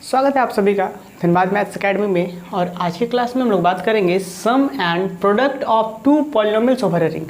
स्वागत है आप सभी का धनबाद मैथ्स एकेडमी में। और आज की क्लास में हम लोग बात करेंगे sum and product of two polynomials over a ring.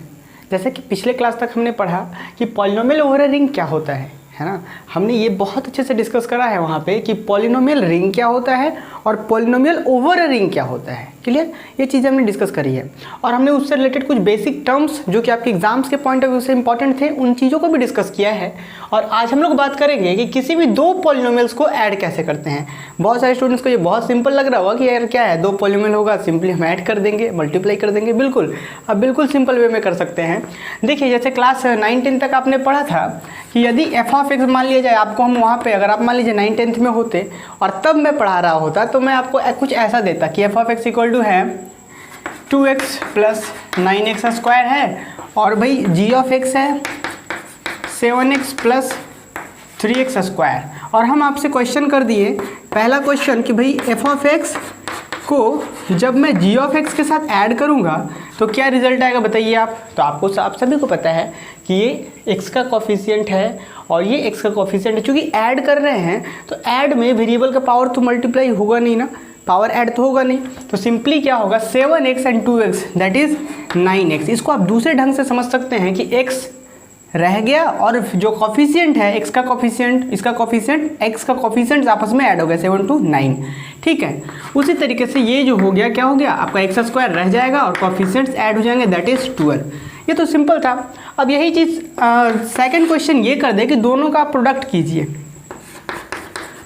जैसे कि पिछले क्लास तक हमने पढ़ा कि पॉलिनोमियल ओवर अ रिंग क्या होता है ना। हमने ये बहुत अच्छे से डिस्कस करा है वहाँ पे कि पॉलिनोमियल रिंग क्या होता है और पॉलिनोमियल ओवर अ रिंग क्या होता है। क्लियर, ये चीज़ें हमने डिस्कस करी है। और हमने उससे रिलेटेड कुछ बेसिक टर्म्स जो कि आपके एग्जाम्स के पॉइंट ऑफ व्यू से इंपॉर्टेंट थे उन चीज़ों को भी डिस्कस किया है। और आज हम लोग बात करेंगे कि किसी भी दो पॉलिनोमियल्स को ऐड कैसे करते हैं। बहुत सारे स्टूडेंट्स को ये बहुत सिंपल लग रहा होगा कि यार क्या है, दो पॉलिनोमियल होगा, सिंपली हम ऐड कर देंगे, मल्टीप्लाई कर देंगे। बिल्कुल, अब बिल्कुल सिंपल वे में कर सकते हैं। देखिए, जैसे क्लास 9-10 तक आपने पढ़ा था कि यदि एफ ऑफ एक्स मान लिया जाए, आपको हम वहाँ पे अगर आप मान लीजिए 9-10 में होते और तब मैं पढ़ा रहा होता तो मैं आपको कुछ ऐसा देता कि f of x equal to है 2x प्लस 9x स्क्वायर है और भाई जी ऑफ एक्स है 7x प्लस 3x स्क्वायर। और हम आपसे क्वेश्चन कर दिए, पहला क्वेश्चन कि भाई एफ ऑफ एक्स को जब मैं जी ऑफ एक्स के साथ ऐड करूंगा तो क्या रिजल्ट आएगा बताइए आप। तो आप सभी को पता है कि ये x का कोफिशिएंट है और ये x का कोफिशिएंट है। चूँकि ऐड कर रहे हैं तो ऐड में वेरिएबल का पावर तो मल्टीप्लाई होगा नहीं ना, पावर ऐड तो होगा नहीं। तो सिंपली क्या होगा 7x and 2x that is 9x। इसको आप दूसरे ढंग से समझ सकते हैं कि x रह गया और जो कोफिशिएंट है x का कोफिशिएंट, इसका कोफिशिएंट, x का कोफिशिएंट आपस में ऐड हो गया 7 to 9। ठीक है, उसी तरीके से ये जो हो गया क्या हो गया, आपका x स्क्वायर रह जाएगा और कोफिशिएंट्स ऐड हो जाएंगे दैट इज 12। ये तो सिंपल था। अब यही चीज़ सेकंड क्वेश्चन ये कर दे कि दोनों का प्रोडक्ट कीजिए।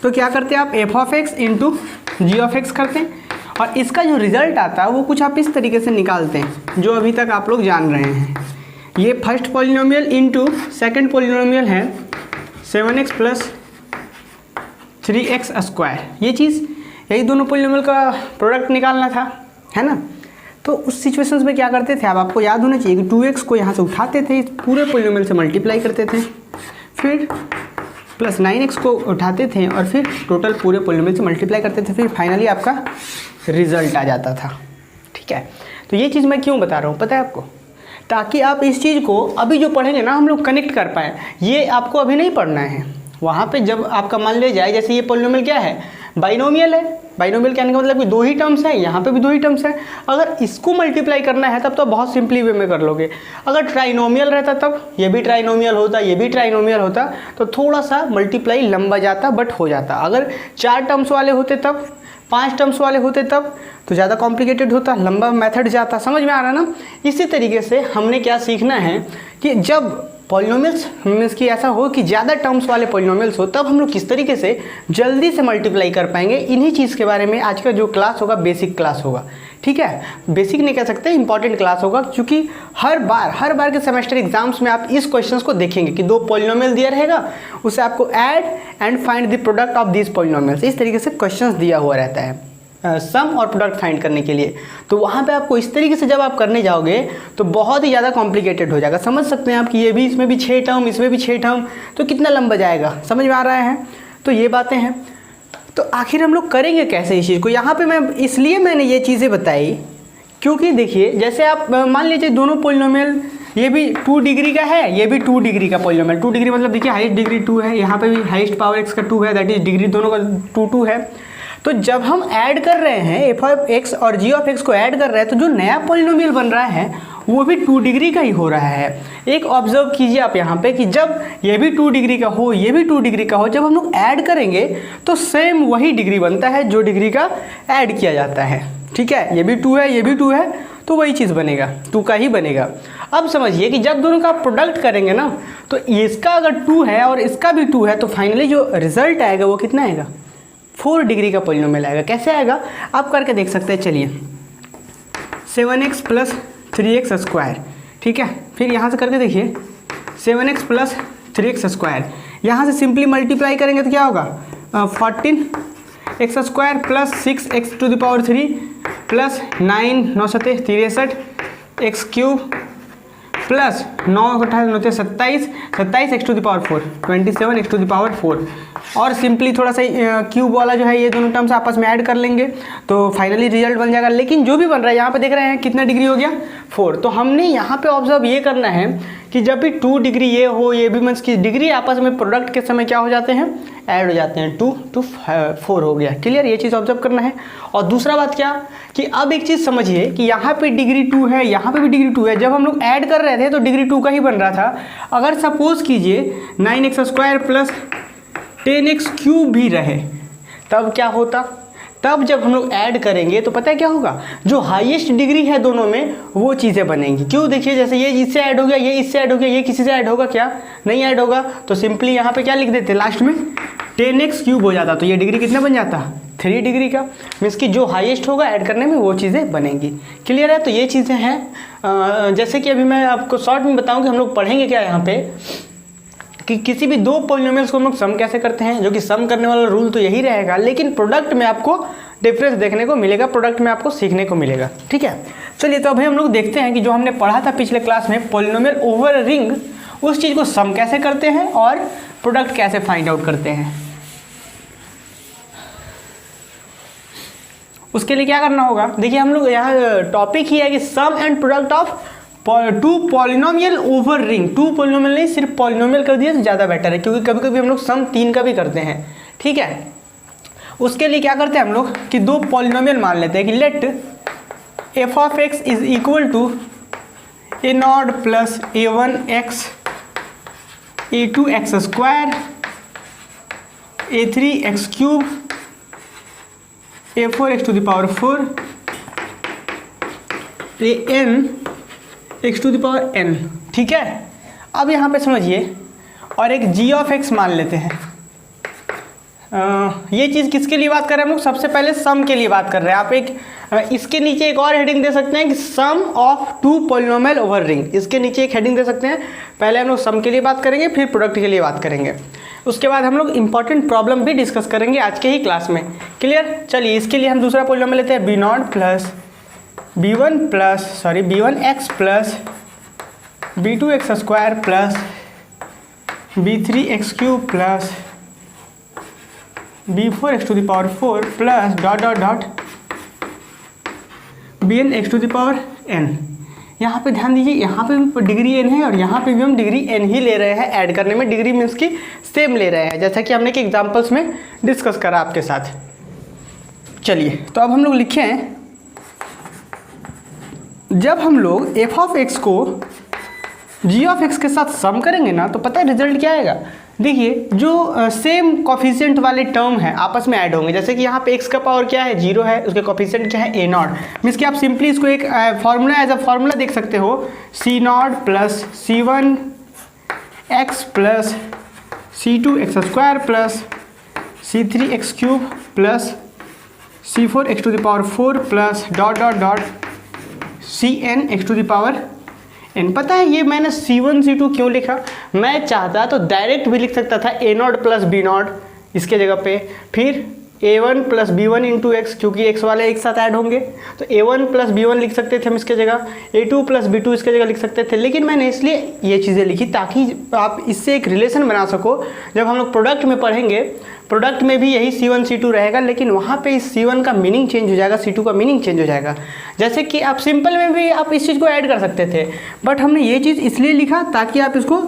तो क्या करते हैं आप, f of x into g of x करते हैं और इसका जो रिजल्ट आता है वो कुछ आप इस तरीके से निकालते हैं जो अभी तक आप लोग जान रहे हैं। ये first polynomial into second polynomial है 7x प्लस 3x स्क्वायर। ये चीज़, यही दोनों पॉलिनोमियल का प्रोडक्ट निकालना था, है ना। तो उस सिचुएशंस में क्या करते थे, अब आपको याद होना चाहिए कि 2x को यहाँ से उठाते थे, पूरे पॉलिनोमियल से मल्टीप्लाई करते थे, फिर प्लस 9x को उठाते थे और फिर टोटल पूरे पॉलिनोमियल से मल्टीप्लाई करते थे, फिर फाइनली आपका रिजल्ट आ जाता था। ठीक है, तो ये चीज़ मैं क्यों बता रहा हूँ पता है आपको, ताकि आप इस चीज़ को अभी जो पढ़ेंगे ना हम लोग कनेक्ट कर पाएँ। ये आपको अभी नहीं पढ़ना है, वहाँ पे जब आपका मान लिया जाए जैसे ये पॉलिनोमियल क्या है, बाइनोमियल है। बाइनोमियल कहने का मतलब कि दो ही टर्म्स है, यहाँ पे भी दो ही टर्म्स है। अगर इसको मल्टीप्लाई करना है तब तो बहुत सिंपली वे में कर लोगे। अगर ट्राइनोमियल रहता तब ये भी ट्राइनोमियल होता, ये भी ट्राइनोमियल होता तो थोड़ा सा मल्टीप्लाई लंबा जाता बट हो जाता। अगर 4 टर्म्स वाले होते तब, 5 टर्म्स वाले होते तब तो ज़्यादा कॉम्प्लिकेटेड होता, लंबा मेथड जाता। समझ में आ रहा ना। इसी तरीके से हमने क्या सीखना है कि जब पॉलिनोमियल्स मीन्स कि ऐसा हो कि ज़्यादा टर्म्स वाले पॉलिनोमियल्स हो तब हम लोग किस तरीके से जल्दी से मल्टीप्लाई कर पाएंगे। इन्हीं चीज़ के बारे में आज का जो क्लास होगा बेसिक क्लास होगा। ठीक है, बेसिक नहीं कह सकते, इंपॉर्टेंट क्लास होगा, क्योंकि हर बार के सेमेस्टर एग्जाम्स में आप इस क्वेश्चन को देखेंगे कि दो पॉलिनोमियल दिया रहेगा, उसे आपको add and find the product of this polynomials, इस तरीके से क्वेश्चन दिया हुआ रहता है सम और प्रोडक्ट फाइंड करने के लिए। तो वहाँ पे आपको इस तरीके से जब आप करने जाओगे तो बहुत ही ज़्यादा कॉम्प्लिकेटेड हो जाएगा। समझ सकते हैं आप कि ये भी, इसमें भी 6 टर्म, इसमें भी 6 टर्म, तो कितना लंबा जाएगा। समझ में आ रहा है। तो ये बातें हैं। तो आखिर हम लोग करेंगे कैसे इस चीज़ को। यहाँ पर मैं इसलिए मैंने ये चीज़ें बताई क्योंकि देखिए, जैसे आप मान लीजिए दोनों पॉलिनोमियल, ये भी 2 डिग्री का है, ये भी 2 डिग्री का पॉलिनोमियल। 2 डिग्री मतलब देखिए हाईएस्ट डिग्री 2 है, यहाँ पे भी हाईएस्ट पावर एक्स का 2 है, दैट इज डिग्री दोनों का 2 है। तो जब हम ऐड कर रहे हैं एफ ऑफ एक्स और जी ऑफ एक्स को ऐड कर रहे हैं तो जो नया पॉलिनोमियल बन रहा है वो भी 2 डिग्री का ही हो रहा है। एक ऑब्जर्व कीजिए आप यहाँ पे कि जब ये भी 2 डिग्री का हो, ये भी 2 डिग्री का हो, जब हम लोग ऐड करेंगे तो सेम वही डिग्री बनता है जो डिग्री का ऐड किया जाता है। ठीक है, ये भी 2 है, ये भी 2 है, तो वही चीज़ बनेगा, 2 का ही बनेगा। अब समझिए कि जब दोनों का प्रोडक्ट करेंगे ना तो इसका अगर 2 है और इसका भी 2 है तो फाइनली जो रिजल्ट आएगा वो कितना आएगा, 4 डिग्री का पॉलिनोमियल आएगा। कैसे आएगा आप करके देख सकते हैं। चलिए 7x प्लस 3x स्क्वायर। ठीक है, फिर यहाँ से करके देखिए 7x प्लस 3x स्क्वायर। यहाँ से सिंपली मल्टीप्लाई करेंगे तो क्या होगा 14x square plus 6x to the power 3 plus 9 9 7 63 x cube plus 9 28 27 27x to the power 4 27 x to the power 4 और सिंपली थोड़ा सा क्यूब वाला जो है ये दोनों टर्म्स आपस में ऐड कर लेंगे तो फाइनली रिजल्ट बन जाएगा। लेकिन जो भी बन रहा है यहाँ पे देख रहे हैं कितना डिग्री हो गया 4। तो हमने यहाँ पे ऑब्जर्व ये करना है कि जब भी 2 डिग्री ये हो ये भी मीन्स की डिग्री आपस में प्रोडक्ट के समय क्या हो जाते हैं, ऐड हो जाते हैं। 2 to 4 हो गया, क्लियर। ये चीज़ ऑब्जर्व करना है। और दूसरा बात क्या कि अब एक चीज़ समझिए कि यहाँ पे डिग्री 2 है, यहाँ पे भी डिग्री 2 है। जब हम लोग ऐड कर रहे थे तो डिग्री 2 का ही बन रहा था। अगर सपोज कीजिए 9x² प्लस 10x³ भी रहे तब क्या होता, तब जब हम लोग ऐड करेंगे तो पता है क्या होगा, जो हाईएस्ट डिग्री है दोनों में वो चीज़ें बनेंगी। क्यों, देखिए जैसे ये इससे ऐड हो गया, ये इससे ऐड हो गया, ये किसी से ऐड होगा क्या, नहीं ऐड होगा। तो सिंपली यहाँ पे क्या लिख देते लास्ट में 10x³ हो जाता। तो ये डिग्री कितना बन जाता 3 डिग्री का। मीन्स कि जो हाईएस्ट होगा ऐड करने में वो चीज़ें बनेंगी, क्लियर है। तो ये चीज़ें हैं। जैसे कि अभी मैं आपको शॉर्ट में बताऊँ कि हम लोग पढ़ेंगे क्या यहाँ पे कि किसी भी 2 पॉलिनोमियल्स को हम लोग सम कैसे करते हैं, जो कि सम करने वाला रूल तो यही रहेगा, लेकिन प्रोडक्ट में आपको डिफरेंस देखने को मिलेगा, प्रोडक्ट में आपको सीखने को मिलेगा, ठीक है। चलिए तो अभी हम लोग देखते हैं कि जो हमने पढ़ा था पिछले क्लास में पॉलिनोमियल ओवर रिंग, उस चीज़ को सम कैसे करते हैं और प्रोडक्ट कैसे फाइंड आउट करते हैं। उसके लिए क्या करना होगा, देखिए हम लोग यहाँ टॉपिक ही है कि sum and product of 2 polynomial over ring. 2 polynomial नहीं, सिर्फ पॉलिनोमियल कर दिया तो ज़्यादा बेटर है, क्योंकि कभी कभी हम लोग सम 3 का भी करते हैं, ठीक है। उसके लिए क्या करते हैं हम लोग कि 2 पॉलिनोमियल मान लेते हैं कि let f of x is equal to a0 plus a1x a2x² a3x³ a4x to the power 4 an x to the power n, ठीक है। अब यहाँ पे समझिए और एक g of x मान लेते हैं। ये चीज़ किसके लिए बात कर रहे हैं हम लोग, सबसे पहले सम के लिए बात कर रहे हैं। आप एक इसके नीचे एक और हेडिंग दे सकते हैं कि सम ऑफ 2 पॉलिनोमियल ओवर रिंग, इसके नीचे एक हेडिंग दे सकते हैं। पहले हम लोग सम के लिए बात करेंगे, फिर प्रोडक्ट के लिए बात करेंगे, उसके बाद हम लोग इंपॉर्टेंट प्रॉब्लम भी डिस्कस करेंगे आज के ही क्लास में, क्लियर। चलिए इसके लिए हम दूसरा पॉलिनोमियल लेते हैं b0 plus b1x plus b2x² plus b3x³ plus b4x to the power 4 plus dot dot dot bn x to the power n। यहाँ पे ध्यान दीजिए, यहाँ पे भी डिग्री n है और यहाँ पे भी हम डिग्री n ही ले रहे हैं। ऐड करने में डिग्री मीन्स की सेम ले रहे हैं, जैसा कि हमने कि एग्जांपल्स में डिस्कस करा आपके साथ। चलिए तो अब हम लोग लिखे हैं, जब हम लोग f of x को g of x के साथ सम करेंगे ना तो पता है रिजल्ट क्या आएगा। देखिए जो सेम कॉफिशिएंट वाले टर्म है आपस में ऐड होंगे। जैसे कि यहाँ पे x का पावर क्या है 0 है, उसके कॉफिशिएंट क्या है a0। मीन्स कि आप सिंपली इसको एक फार्मूला एज अ फार्मूला देख सकते हो, c0 plus c1x plus c2x² plus c3x³ plus c4x to the power 4 plus dot dot dot cn x to the power n। पता है ये मैंने c1 c2 क्यों लिखा, मैं चाहता तो डायरेक्ट भी लिख सकता था a0 प्लस b0 इसके जगह पे, फिर a1 plus b1 into x, क्योंकि x वाले एक साथ ऐड होंगे तो a1 प्लस b1 लिख सकते थे हम इसके जगह, a2 प्लस b2 इसके जगह लिख सकते थे। लेकिन मैंने इसलिए ये चीज़ें लिखी ताकि आप इससे एक रिलेशन बना सको। जब हम लोग प्रोडक्ट में पढ़ेंगे, प्रोडक्ट में भी यही c1 c2 रहेगा, लेकिन वहाँ पे इस c1 का मीनिंग चेंज हो जाएगा, c2 का मीनिंग चेंज हो जाएगा। जैसे कि आप सिंपल में भी आप इस चीज़ को ऐड कर सकते थे, बट हमने ये चीज़ इसलिए लिखा ताकि आप इसको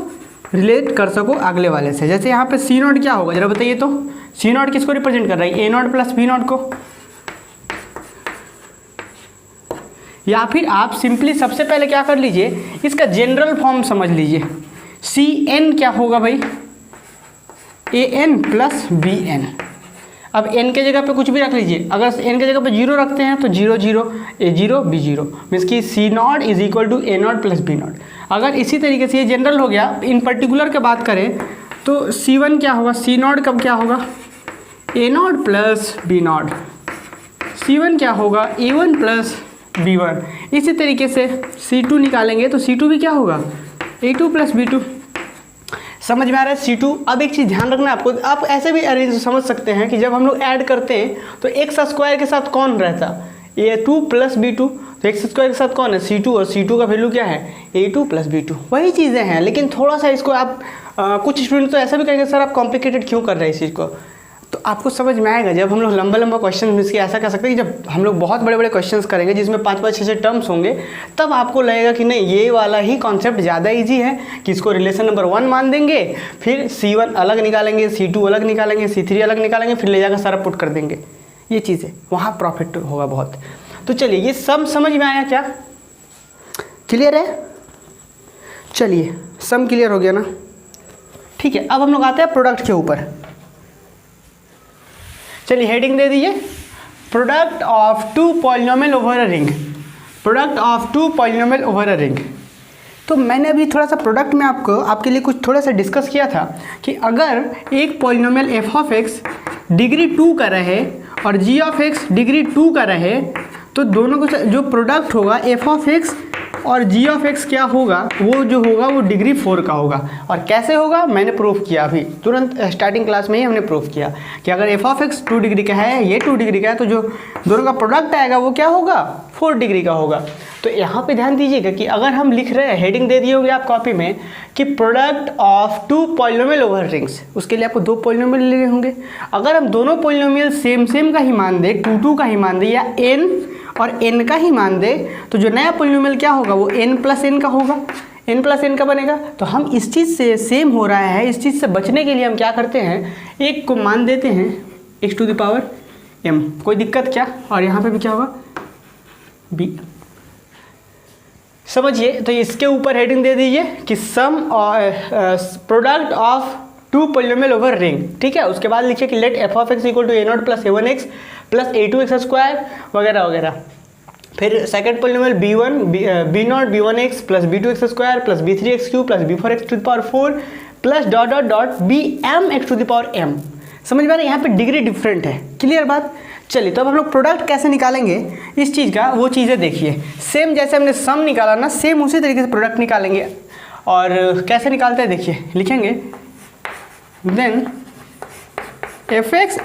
रिलेट कर सको अगले वाले से। जैसे यहाँ पे c0 क्या होगा जरा बताइए तो, c0 किसको रिप्रेजेंट कर रहा है, a0 प्लस b0 को। या फिर आप सिंपली सबसे पहले क्या कर लीजिए, इसका जनरल फॉर्म समझ लीजिए, cn क्या होगा भाई, an प्लस bn। अब n के जगह पे कुछ भी रख लीजिए, अगर n के जगह पे 0 रखते हैं तो 0 0 a0 b0 मीन्स कि c0 is equal to a0 plus b0। अगर इसी तरीके से ये जनरल हो गया, इन पर्टिकुलर के बात करें तो c1 क्या होगा, c0 कब क्या होगा a0 प्लस b0, c1 क्या होगा a1 प्लस b1। इसी तरीके से c2 निकालेंगे तो c2 भी क्या होगा a2 प्लस b2। समझ में आ रहा है c2। अब एक चीज़ ध्यान रखना आपको, आप ऐसे भी अरेंज समझ सकते हैं कि जब हम लोग ऐड करते हैं तो x² के साथ कौन रहता, a2 प्लस b2, तो तो एक्स स्क्वायर के साथ कौन है, C2, और C2 का वैल्यू क्या है, A2 + B2। वही चीज़ें हैं, लेकिन थोड़ा सा इसको आप कुछ स्टूडेंट तो ऐसा भी कहेंगे सर आप कॉम्प्लिकेटेड क्यों कर रहे हैं इस चीज़ को। तो आपको समझ में आएगा जब हम लोग लंबा क्वेश्चन मीन्स कि ऐसा कह सकते हैं कि जब हम लोग बहुत बड़े क्वेश्चंस करेंगे जिसमें 5-5, 6-6 टर्म्स होंगे, तब आपको लगेगा कि नहीं ये वाला ही कॉन्सेप्ट ज़्यादा इजी है कि इसको रिलेशन नंबर 1 मान देंगे, फिर C1 अलग निकालेंगे, C2 अलग निकालेंगे, C3 अलग निकालेंगे, फिर ले जाकर सारा पुट कर देंगे। ये चीज़ें वहाँ प्रॉफिट होगा बहुत। तो चलिए ये सम समझ में आया क्या, क्लियर है। चलिए सम क्लियर हो गया ना, ठीक है। अब हम लोग आते हैं प्रोडक्ट के ऊपर। चलिए हेडिंग दे दीजिए, product of 2 polynomial over a ring. Product of 2 polynomial over a ring. तो मैंने अभी थोड़ा सा प्रोडक्ट में आपके लिए कुछ थोड़ा सा डिस्कस किया था कि अगर एक पॉलिनोमियल f(x) डिग्री 2 का रहे और g(x) डिग्री 2 का रहे, तो दोनों को जो प्रोडक्ट होगा f(x) और g(x) क्या होगा, वो जो होगा वो डिग्री 4 का होगा। और कैसे होगा मैंने प्रूफ किया, अभी तुरंत स्टार्टिंग क्लास में ही हमने प्रूफ किया कि अगर f(x) 2 डिग्री का है, ये 2 डिग्री का है, तो जो दोनों का प्रोडक्ट आएगा वो क्या होगा, 4 डिग्री का होगा। तो यहाँ पे ध्यान दीजिएगा कि अगर हम लिख रहे हैं, हेडिंग दे दिए होंगे आप कॉपी में कि product of 2 polynomial over rings, उसके लिए आपको 2 पॉलिनोमियल लेने होंगे। अगर हम दोनों पॉलिनोमियल सेम का ही मान दे, 2 का ही मान दे, या n और n का ही मान दे, तो जो नया पॉलिनोमियल क्या होगा वो n + n का होगा, n + n का बनेगा। तो हम इस चीज़ से सेम हो रहा है, इस चीज़ से बचने के लिए हम क्या करते हैं, एक को मान देते हैं x⁻m। कोई दिक्कत क्या, और यहाँ पे भी क्या होगा b, समझिए। तो इसके ऊपर हेडिंग दे दीजिए कि sum product of 2 polynomial over ring, ठीक है। उसके बाद लिखिए कि late f(x) = a0 + a1x + a2x² वगैरह वगैरह। फिर second polynomial b0 b1x + b2x² + b3x³ + b4x⁴ plus ... bmx⁻m। समझ में आ रहा है, यहाँ पे डिग्री डिफरेंट है, क्लियर बात। चलिए तो अब हम लोग प्रोडक्ट कैसे निकालेंगे इस चीज़ का, वो चीज़ें देखिए। सेम जैसे हमने सम निकाला ना, सेम उसी तरीके से प्रोडक्ट निकालेंगे। और कैसे निकालते हैं देखिए, लिखेंगे देन f(x)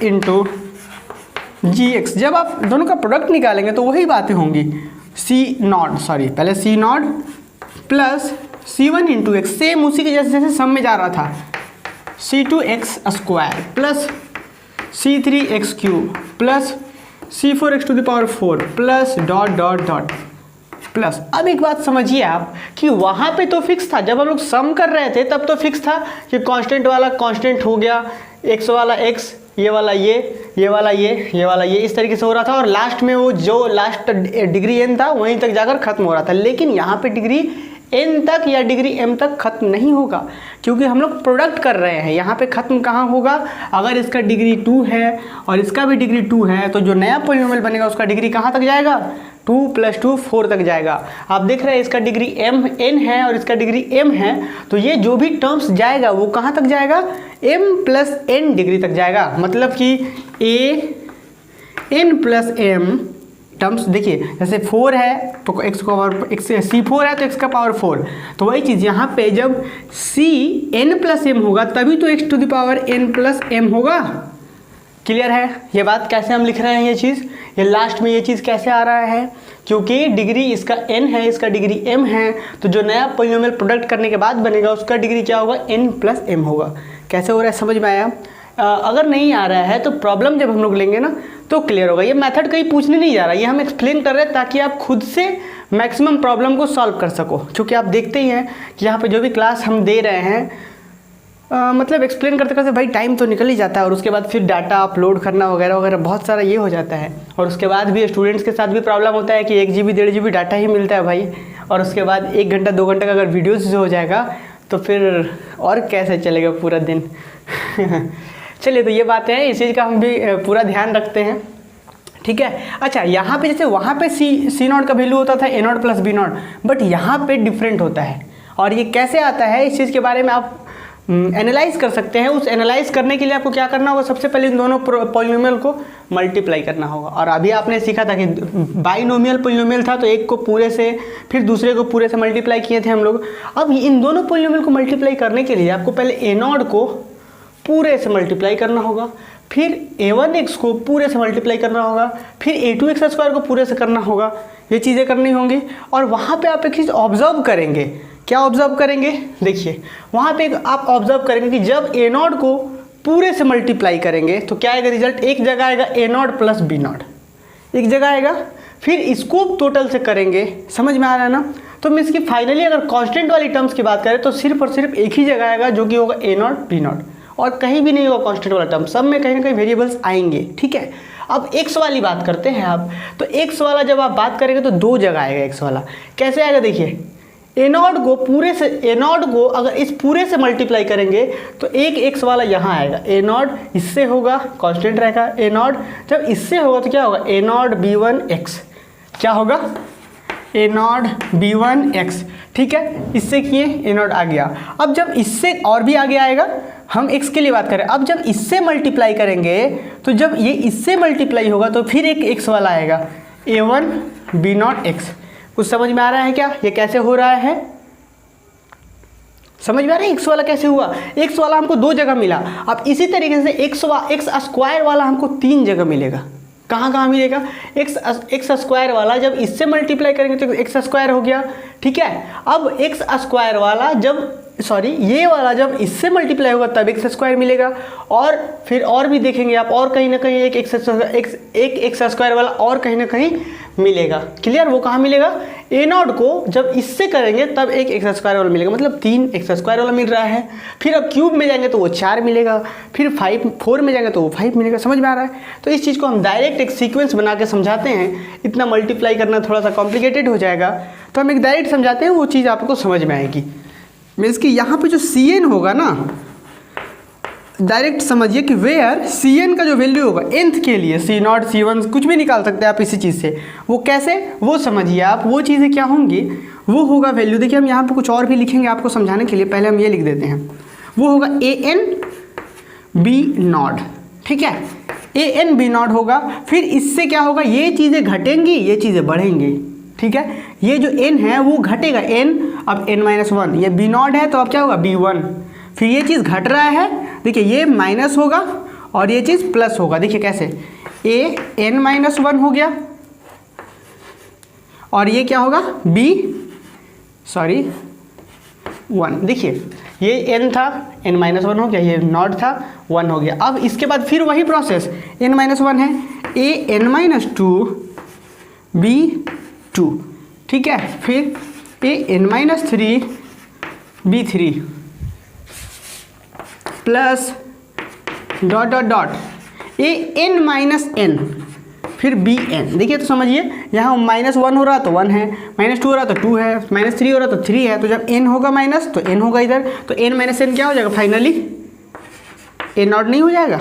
* gx। जब आप दोनों का प्रोडक्ट निकालेंगे तो वही बातें होंगी, पहले c0 plus c1 * x, same उसी के जैसे सम में जा रहा था, c2x² plus c3x³ plus c4x⁴ plus ... plus. अब एक बात समझिए आप कि वहाँ पे तो फिक्स था, जब हम लोग सम कर रहे थे तब तो फिक्स था कि कांस्टेंट वाला कांस्टेंट हो गया, x वाला x, ये वाला ये वाला ये वाला ये, इस तरीके से हो रहा था। और लास्ट में वो जो लास्ट डिग्री n था वहीं तक जाकर खत्म हो रहा था। लेकिन यहाँ पे डिग्री n तक या डिग्री m तक खत्म नहीं होगा, क्योंकि हम लोग प्रोडक्ट कर रहे हैं। यहाँ पे खत्म कहाँ होगा, अगर इसका डिग्री 2 है और इसका भी डिग्री 2 है, तो जो नया पॉलिनोमियल बनेगा उसका डिग्री कहाँ तक जाएगा, 2 + 2 4 तक जाएगा। आप देख रहे हैं इसका डिग्री n है और इसका डिग्री m है, तो ये जो भी टर्म्स जाएगा वो कहाँ तक जाएगा, m + n डिग्री तक जाएगा। मतलब कि n + m टर्म्स देखिए, जैसे 4 है तो c4 है तो x⁴, तो वही चीज़ यहाँ पे जब n + m होगा तभी तो x⁻n + m होगा। क्लियर है ये बात, कैसे हम लिख रहे हैं ये चीज़, ये लास्ट में ये चीज़ कैसे आ रहा है, क्योंकि डिग्री इसका n है, इसका डिग्री m है, तो जो नया पॉलिनोमियल प्रोडक्ट करने के बाद बनेगा उसका डिग्री क्या होगा, n + m होगा। कैसे हो रहा है समझ में आया। अगर नहीं आ रहा है तो प्रॉब्लम जब हम लोग लेंगे ना तो क्लियर होगा। ये मेथड कहीं पूछने नहीं जा रहा, ये हम एक्सप्लेन कर रहे हैं ताकि आप खुद से मैक्सिमम प्रॉब्लम को सॉल्व कर सको। क्योंकि आप देखते ही हैं कि यहाँ पे जो भी क्लास हम दे रहे हैं मतलब एक्सप्लेन करते करते भाई टाइम तो निकल ही जाता है, और उसके बाद फिर डाटा अपलोड करना वगैरह वगैरह बहुत सारा ये हो जाता है। और उसके बाद भी स्टूडेंट्स के साथ भी प्रॉब्लम होता है कि 1 GB 1.5 GB डाटा ही मिलता है भाई, और उसके बाद 1 घंटा 2 घंटा का अगर वीडियोज़ हो जाएगा तो फिर और कैसे चलेगा पूरा दिन। चलिए तो ये बातें हैं, इस चीज़ का हम भी पूरा ध्यान रखते हैं, ठीक है। अच्छा यहाँ पे जैसे वहाँ पे c0 का वैल्यू होता था a0 + b0, बट यहाँ पे डिफरेंट होता है। और ये कैसे आता है इस चीज़ के बारे में आप एनालाइज कर सकते हैं। उस एनालाइज करने के लिए आपको क्या करना होगा, सबसे पहले इन दोनों पॉलिनोमियल को मल्टीप्लाई करना होगा। और अभी आपने सीखा था कि बाइनोमियल पॉलिनोमियल था तो एक को पूरे से फिर दूसरे को पूरे से मल्टीप्लाई किए थे हम लोग। अब इन दोनों पॉलिनोमियल को मल्टीप्लाई करने के लिए आपको पहले a0 को पूरे से मल्टीप्लाई करना होगा, फिर a1x को पूरे से मल्टीप्लाई करना होगा, फिर a2x² को पूरे से करना होगा, ये चीज़ें करनी होंगी। और वहाँ पे आप एक चीज़ ऑब्जर्व करेंगे, क्या ऑब्जर्व करेंगे, देखिए वहाँ पे आप ऑब्जर्व करेंगे कि जब a0 को पूरे से मल्टीप्लाई करेंगे तो क्या आएगा रिजल्ट, एक जगह आएगा a0 प्लस b0, एक जगह आएगा। फिर इसको टोटल से करेंगे, समझ में आ रहा है ना। तो मीन्स कि फाइनली अगर कांस्टेंट वाली टर्म्स की बात करें तो सिर्फ और सिर्फ एक ही जगह आएगा जो कि होगा a0 b0, और कहीं भी नहीं होगा कांस्टेंट वाला टर्म, सब में कहीं ना कहीं वेरिएबल्स आएंगे, ठीक है। अब x वाली बात करते हैं आप, तो x वाला जब आप बात करेंगे तो दो जगह आएगा x वाला। कैसे आएगा देखिए, a0 को पूरे से, a0 को अगर इस पूरे से मल्टीप्लाई करेंगे तो एक x वाला यहाँ आएगा, a0 इससे होगा कांस्टेंट रहेगा, a0 जब इससे होगा तो क्या होगा, a0 b1x, क्या होगा a0 b1x, ठीक है। इससे किए a0 आ गया। अब जब इससे और भी आगे आएगा, हम x के लिए बात करें, अब जब इससे मल्टीप्लाई करेंगे तो जब ये इससे मल्टीप्लाई होगा तो फिर एक x वाला आएगा, a1 b0x। कुछ समझ में आ रहा है क्या, ये कैसे हो रहा है, समझ में आ रहा है। x वाला कैसे हुआ, x वाला हमको दो जगह मिला। अब इसी तरीके से x² वाला हमको तीन जगह मिलेगा। कहाँ कहाँ मिलेगा, x² वाला जब इससे मल्टीप्लाई करेंगे तो x² हो गया, ठीक है। अब x² वाला जब ये वाला जब इससे मल्टीप्लाई होगा तब x² मिलेगा। और फिर और भी देखेंगे आप, और कहीं ना कहीं एक x² वाला और कहीं ना कहीं मिलेगा, क्लियर। वो कहाँ मिलेगा, a0 को जब इससे करेंगे तब एक x² वाला मिलेगा, मतलब तीन x² वाला मिल रहा है। फिर अब क्यूब में जाएंगे तो वो 4 मिलेगा, फिर 4 में जाएंगे तो वो 5 मिलेगा, समझ में आ रहा है। तो इस चीज़ को हम डायरेक्ट एक सीक्वेंस बना के समझाते हैं, इतना मल्टीप्लाई करना थोड़ा सा कॉम्प्लिकेटेड हो जाएगा, तो हम एक डायरेक्ट समझाते हैं, वो चीज़ आपको समझ में आएगी। मीन्स कि यहाँ पे जो Cn होगा ना, डायरेक्ट समझिए कि वेयर Cn का जो वैल्यू होगा nth के लिए, C0 C1 कुछ भी निकाल सकते हैं आप इसी चीज़ से, वो कैसे, वो समझिए आप। वो चीज़ें क्या होंगी, वो होगा वैल्यू, देखिए हम यहाँ पे कुछ और भी लिखेंगे आपको समझाने के लिए, पहले हम ये लिख देते हैं। वो होगा an b0, ठीक है, an b0 होगा। फिर इससे क्या होगा, ये चीज़ें घटेंगी, ये चीज़ें बढ़ेंगी, ठीक है। ये जो n है वो घटेगा, n अब n-1, ये b0 है तो अब क्या होगा b1। फिर ये चीज़ घट रहा है, देखिए ये माइनस होगा और ये चीज़ प्लस होगा, देखिए कैसे, an-1 हो गया और ये क्या होगा b1, देखिए ये n था, n-1 हो गया, ये नॉट था, 1 हो गया। अब इसके बाद फिर वही प्रोसेस, n-1 है, an-2 b2, ठीक है। फिर an-3 b3 plus dot dot dot an-n फिर bn, देखिए तो समझिए, यहाँ -1 हो रहा तो 1 है, -2 हो रहा तो 2 है, -3 हो रहा तो 3 है, तो जब n होगा माइनस तो n होगा इधर, तो n-n क्या हो जाएगा, फाइनली a0 नहीं हो जाएगा।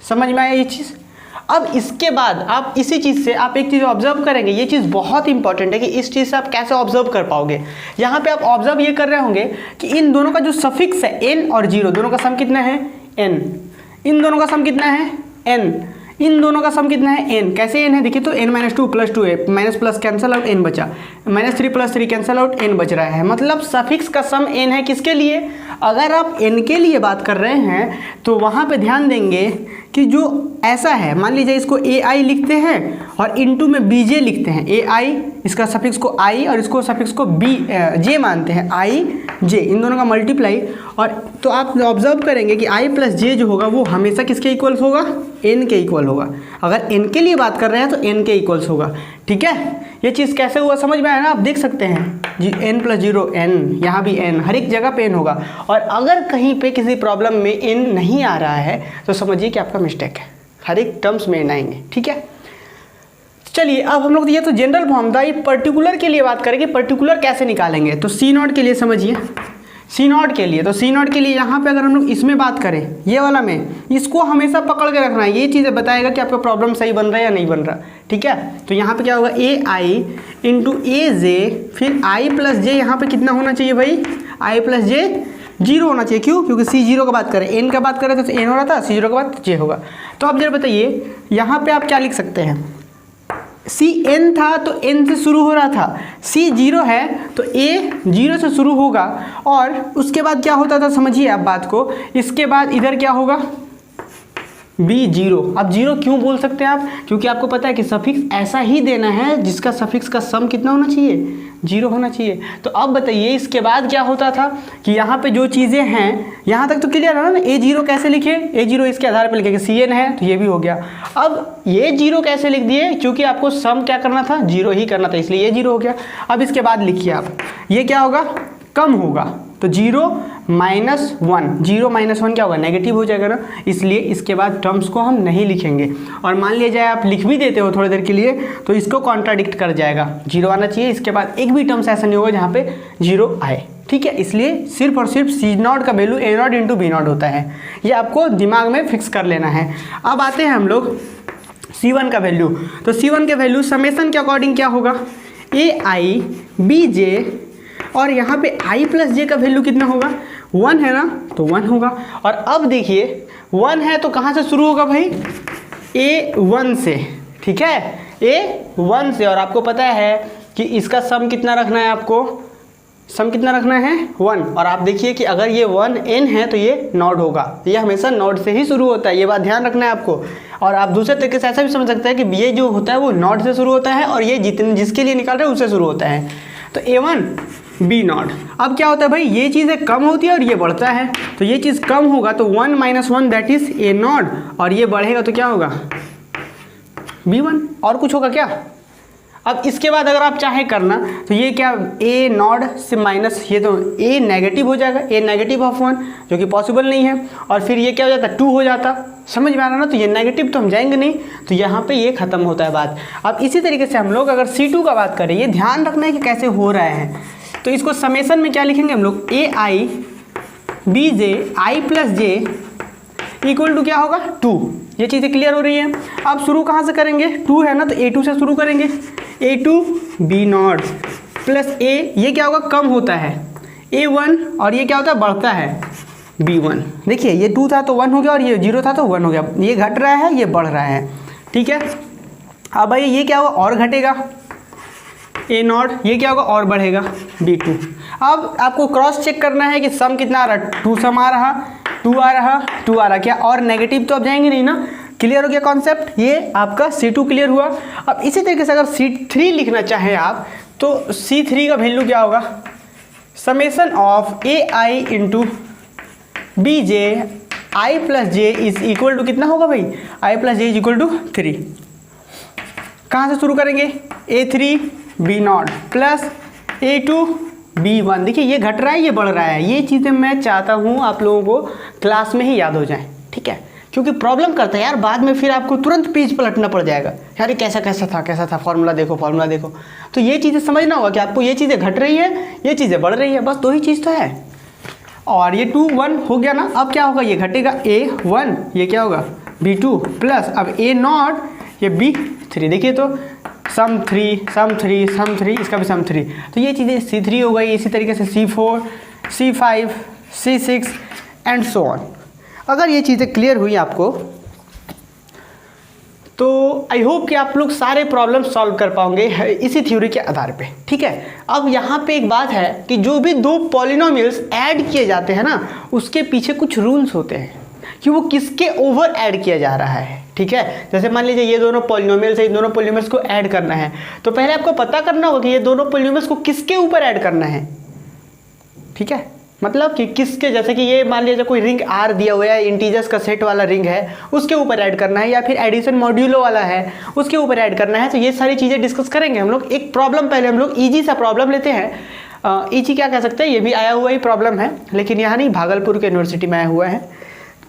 समझ में आया ये चीज़। अब इसके बाद आप इसी चीज़ से आप एक चीज़ ऑब्जर्व करेंगे, ये चीज़ बहुत इंपॉर्टेंट है कि इस चीज़ से आप कैसे ऑब्जर्व कर पाओगे। यहाँ पे आप ऑब्जर्व ये कर रहे होंगे कि इन दोनों का जो सफिक्स है n और 0, दोनों का सम कितना है n, इन दोनों का सम कितना है n, इन दोनों का सम कितना है n। कैसे n है देखिए, तो n-2 + 2 है, minus plus cancel out n बचा, -3 + 3 कैंसिल आउट n बच रहा है, मतलब सफिक्स का सम n है। किसके लिए, अगर आप n के लिए बात कर रहे हैं तो वहाँ पे ध्यान देंगे कि जो ऐसा है, मान लीजिए इसको ai लिखते हैं और इनटू में bj लिखते हैं, ai इसका सफिक्स को i और इसको सफिक्स को j मानते हैं, i j, इन दोनों का मल्टीप्लाई। और तो आप ऑब्जर्व करेंगे कि i + j जो होगा वो हमेशा किसके इक्वल्स होगा, n के इक्वल होगा। अगर n के लिए बात कर रहे हैं तो n के इक्वल्स होगा, ठीक है। ये चीज़ कैसे हुआ समझ में आया ना, आप देख सकते हैं n + 0 n, यहाँ भी n, हर एक जगह पे n होगा। और अगर कहीं पे किसी प्रॉब्लम में n नहीं आ रहा है तो समझिए कि आपका मिस्टेक है, हर एक टर्म्स में n आएंगे, ठीक है। चलिए अब हम लोग, ये तो जनरल फॉर्म था, ये पर्टिकुलर के लिए बात करेंगे, पर्टिकुलर कैसे निकालेंगे। तो C0 के लिए समझिए, C0 के लिए, तो C0 के लिए यहाँ पे अगर हम लोग इसमें बात करें, ये वाला में, इसको हमेशा पकड़ के रखना है, ये चीज़ें बताएगा कि आपका प्रॉब्लम सही बन रहा है या नहीं बन रहा, ठीक है। तो यहाँ पे क्या होगा, ai × aj, फिर i + j, यहाँ पे कितना होना चाहिए भाई, i + j 0 होना चाहिए। क्यों, क्योंकि C0 का बात करें, n का बात करें तो n हो रहा था, C0 का बात j होगा। तो आप जरा बताइए यहाँ पे आप क्या लिख सकते हैं, Cn था तो n से शुरू हो रहा था, C0 है तो a 0 से शुरू होगा, और उसके बाद क्या होता था समझिए आप बात को, इसके बाद इधर क्या होगा, बी जीरो। अब जीरो क्यों बोल सकते हैं आप, क्योंकि आपको पता है कि सफिक्स ऐसा ही देना है जिसका सफिक्स का सम कितना होना चाहिए, जीरो होना चाहिए। तो अब बताइए इसके बाद क्या होता था कि यहाँ पे जो चीज़ें हैं यहाँ तक तो क्लियर है ना, ए जीरो कैसे लिखे, ए जीरो इसके आधार पर लिखेंगे, सी एन है तो ये भी हो गया। अब ये जीरो कैसे लिख दिए, क्योंकि आपको सम क्या करना था, जीरो ही करना था, इसलिए ये जीरो हो गया। अब इसके बाद लिखिए आप, ये क्या होगा, कम होगा, तो zero minus one, zero minus one क्या होगा, नेगेटिव हो जाएगा ना, इसलिए इसके बाद टर्म्स को हम नहीं लिखेंगे। और मान लिया जाए आप लिख भी देते हो थोड़ी देर के लिए तो इसको कॉन्ट्राडिक्ट कर जाएगा, जीरो आना चाहिए, इसके बाद एक भी टर्म्स ऐसा नहीं होगा जहाँ पे जीरो आए, ठीक है। इसलिए सिर्फ और सिर्फ सी नॉट का value a naught into b naught होता है, ये आपको दिमाग में फिक्स कर लेना है। अब आते हैं हम लोग C1 का वैल्यू, तो C1 के वैल्यू समेसन के अकॉर्डिंग क्या होगा, ए आई बी जे, और यहाँ पे i प्लस जे का वैल्यू कितना होगा, 1 है ना, तो 1 होगा। और अब देखिए 1 है तो कहाँ से शुरू होगा भाई, A1 से, ठीक है, A1 से। और आपको पता है कि इसका सम कितना रखना है, आपको सम कितना रखना है, 1। और आप देखिए कि अगर ये 1n है तो ये नॉड होगा, ये हमेशा नॉड से ही शुरू होता है, ये बात ध्यान रखना है आपको। और आप दूसरे तरीके से ऐसा भी समझ सकते हैं कि ये जो होता है वो नॉड से शुरू होता है और ये जिसके लिए निकाल रहे हैं उससे शुरू होता है, तो A1 बी नॉट। अब क्या होता है भाई, ये चीज़ें कम होती है और ये बढ़ता है, तो ये चीज़ कम होगा तो 1 minus 1 that is a not, और ये बढ़ेगा तो क्या होगा, B1। और कुछ होगा क्या। अब इसके बाद अगर आप चाहे करना तो ये क्या, ए नॉट से माइनस, ये तो ए नेगेटिव हो जाएगा, ए नेगेटिव ऑफ 1 जो कि पॉसिबल नहीं है, और फिर ये क्या हो जाता, 2 हो जाता, समझ में आ रहा ना, तो ये नेगेटिव तो हम जाएंगे नहीं, तो यहाँ पे ये खत्म होता है बात। अब इसी तरीके से हम लोग अगर C2 का बात करें, ये ध्यान रखना है कि कैसे हो रहा है, तो इसको समेसन में क्या लिखेंगे हम लोग, A I B J I plus J equal to क्या होगा, 2। ये चीज़ें क्लियर हो रही हैं। अब शुरू कहाँ से करेंगे, 2 है ना, तो A2 से शुरू करेंगे, A2 बी नॉट प्लस ए, ये क्या होगा, कम होता है, A1, और ये क्या होता है, बढ़ता है, B1। देखिए ये 2 था तो 1 हो गया, और ये 0 था तो 1 हो गया, ये घट रहा है, ये बढ़ रहा है, ठीक है। अब भाई ये क्या होगा, और घटेगा, ए नॉट, ये क्या होगा, और बढ़ेगा, B2। अब आपको क्रॉस चेक करना है कि सम कितना आ रहा, 2 सम आ रहा, 2 आ रहा, 2 आ रहा, क्या और नेगेटिव तो अब जाएंगे नहीं ना, क्लियर हो गया कॉन्सेप्ट, ये आपका C2 क्लियर हुआ। अब इसी तरीके से अगर C3 लिखना चाहें आप तो C3 का वैल्यू क्या होगा, summation of A I into B J I plus J is equal to कितना होगा भाई, I plus J is equal to 3। कहाँ से शुरू करेंगे, A3 B not plus A2 B1। देखिए ये घट रहा है, ये बढ़ रहा है, ये चीज़ें मैं चाहता हूँ आप लोगों को क्लास में ही याद हो जाएं, ठीक है, क्योंकि प्रॉब्लम करता है यार, बाद में फिर आपको तुरंत पेज पलटना पड़ जाएगा, यार ये कैसा था, फॉर्मूला देखो। तो ये चीज़ें समझना होगा कि आपको ये चीज़ें घट रही है, ये चीज़ें बढ़ रही है, बस 2 ही चीज़ तो है। और ये 2 1 हो गया ना, अब क्या होगा, ये घटेगा A1, ये क्या होगा B2 प्लस अब A नॉट, ये B3। देखिए तो सम 3, इसका भी सम 3, तो ये चीज़ें C3 हो गई। इसी तरीके से C4, C5, C6 and so on. अगर ये चीज़ें क्लियर हुई आपको तो आई होप कि आप लोग सारे प्रॉब्लम सॉल्व कर पाओगे इसी थ्योरी के आधार पे, ठीक है। अब यहाँ पे एक बात है कि जो भी 2 पॉलिनोमियल्स ऐड किए जाते हैं ना, उसके पीछे कुछ रूल्स होते हैं कि वो किसके ओवर ऐड किया जा रहा है, ठीक है। जैसे मान लीजिए ये दोनों पॉलिनोमियल्स है, इन दोनों पॉलिनोमियल्स को ऐड करना है, तो पहले आपको पता करना होगा कि ये दोनों पॉलिनोमियल्स को किसके ऊपर ऐड करना है, ठीक है। मतलब कि किसके, जैसे कि ये मान लीजिए कोई रिंग R दिया हुआ है, इंटीजर्स का सेट वाला रिंग है, उसके ऊपर ऐड करना है, या फिर एडिशन मॉड्यूलो वाला है उसके ऊपर ऐड करना है। तो ये सारी चीज़ें डिस्कस करेंगे हम लोग। एक प्रॉब्लम पहले हम लोग ईजी सा प्रॉब्लम लेते हैं। ईजी क्या कह सकते हैं, ये भी आया हुआ ही प्रॉब्लम है, लेकिन यहाँ नहीं, भागलपुर के यूनिवर्सिटी में आया हुआ है,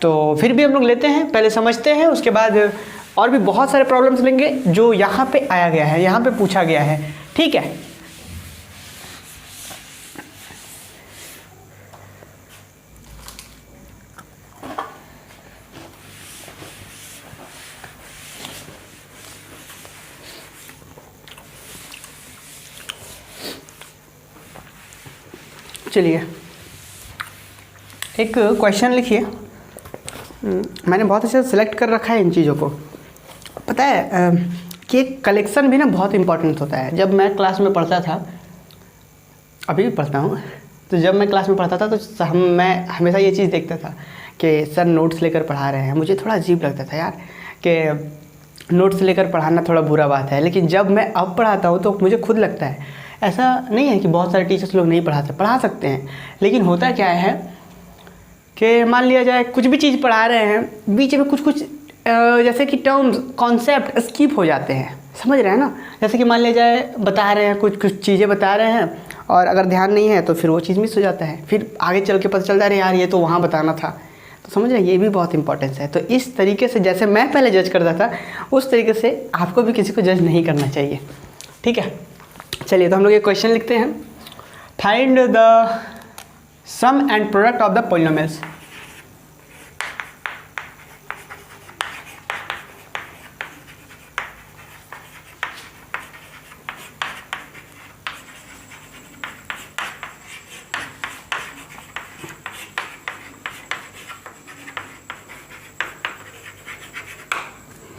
तो फिर भी हम लोग लेते हैं, पहले समझते हैं, उसके बाद और भी बहुत सारे प्रॉब्लम्स लेंगे जो यहाँ पे आया गया है, यहाँ पे पूछा गया है, ठीक है। चलिए एक क्वेश्चन लिखिए। मैंने बहुत अच्छे से सिलेक्ट कर रखा है इन चीज़ों को। पता है कि कलेक्शन भी ना बहुत इम्पोर्टेंट होता है। जब मैं क्लास में पढ़ता था, अभी भी पढ़ता हूँ, तो जब मैं क्लास में पढ़ता था तो मैं हमेशा ये चीज़ देखता था कि सर नोट्स लेकर पढ़ा रहे हैं, मुझे थोड़ा अजीब लगता था यार कि नोट्स लेकर पढ़ाना थोड़ा बुरा बात है, लेकिन जब मैं अब पढ़ाता हूँ तो मुझे खुद लगता है ऐसा नहीं है कि बहुत सारे टीचर्स लोग नहीं पढ़ा सकते हैं, लेकिन होता क्या है कि मान लिया जाए कुछ भी चीज़ पढ़ा रहे हैं, बीच में कुछ जैसे कि टर्म्स कॉन्सेप्ट स्किप हो जाते हैं, समझ रहे हैं ना। जैसे कि मान लिया जाए बता रहे हैं कुछ चीज़ें बता रहे हैं और अगर ध्यान नहीं है तो फिर वो चीज़ मिस हो जाता है, फिर आगे चल के पता चलता है यार ये तो वहाँ बताना था। तो समझ रहे हैं, ये भी बहुत इंपॉर्टेंस है। तो इस तरीके से जैसे मैं पहले जज करता था उस तरीके से आपको भी किसी को जज नहीं करना चाहिए, ठीक है। चलिए तो हम लोग ये क्वेश्चन लिखते हैं, find the sum and product of the polynomials.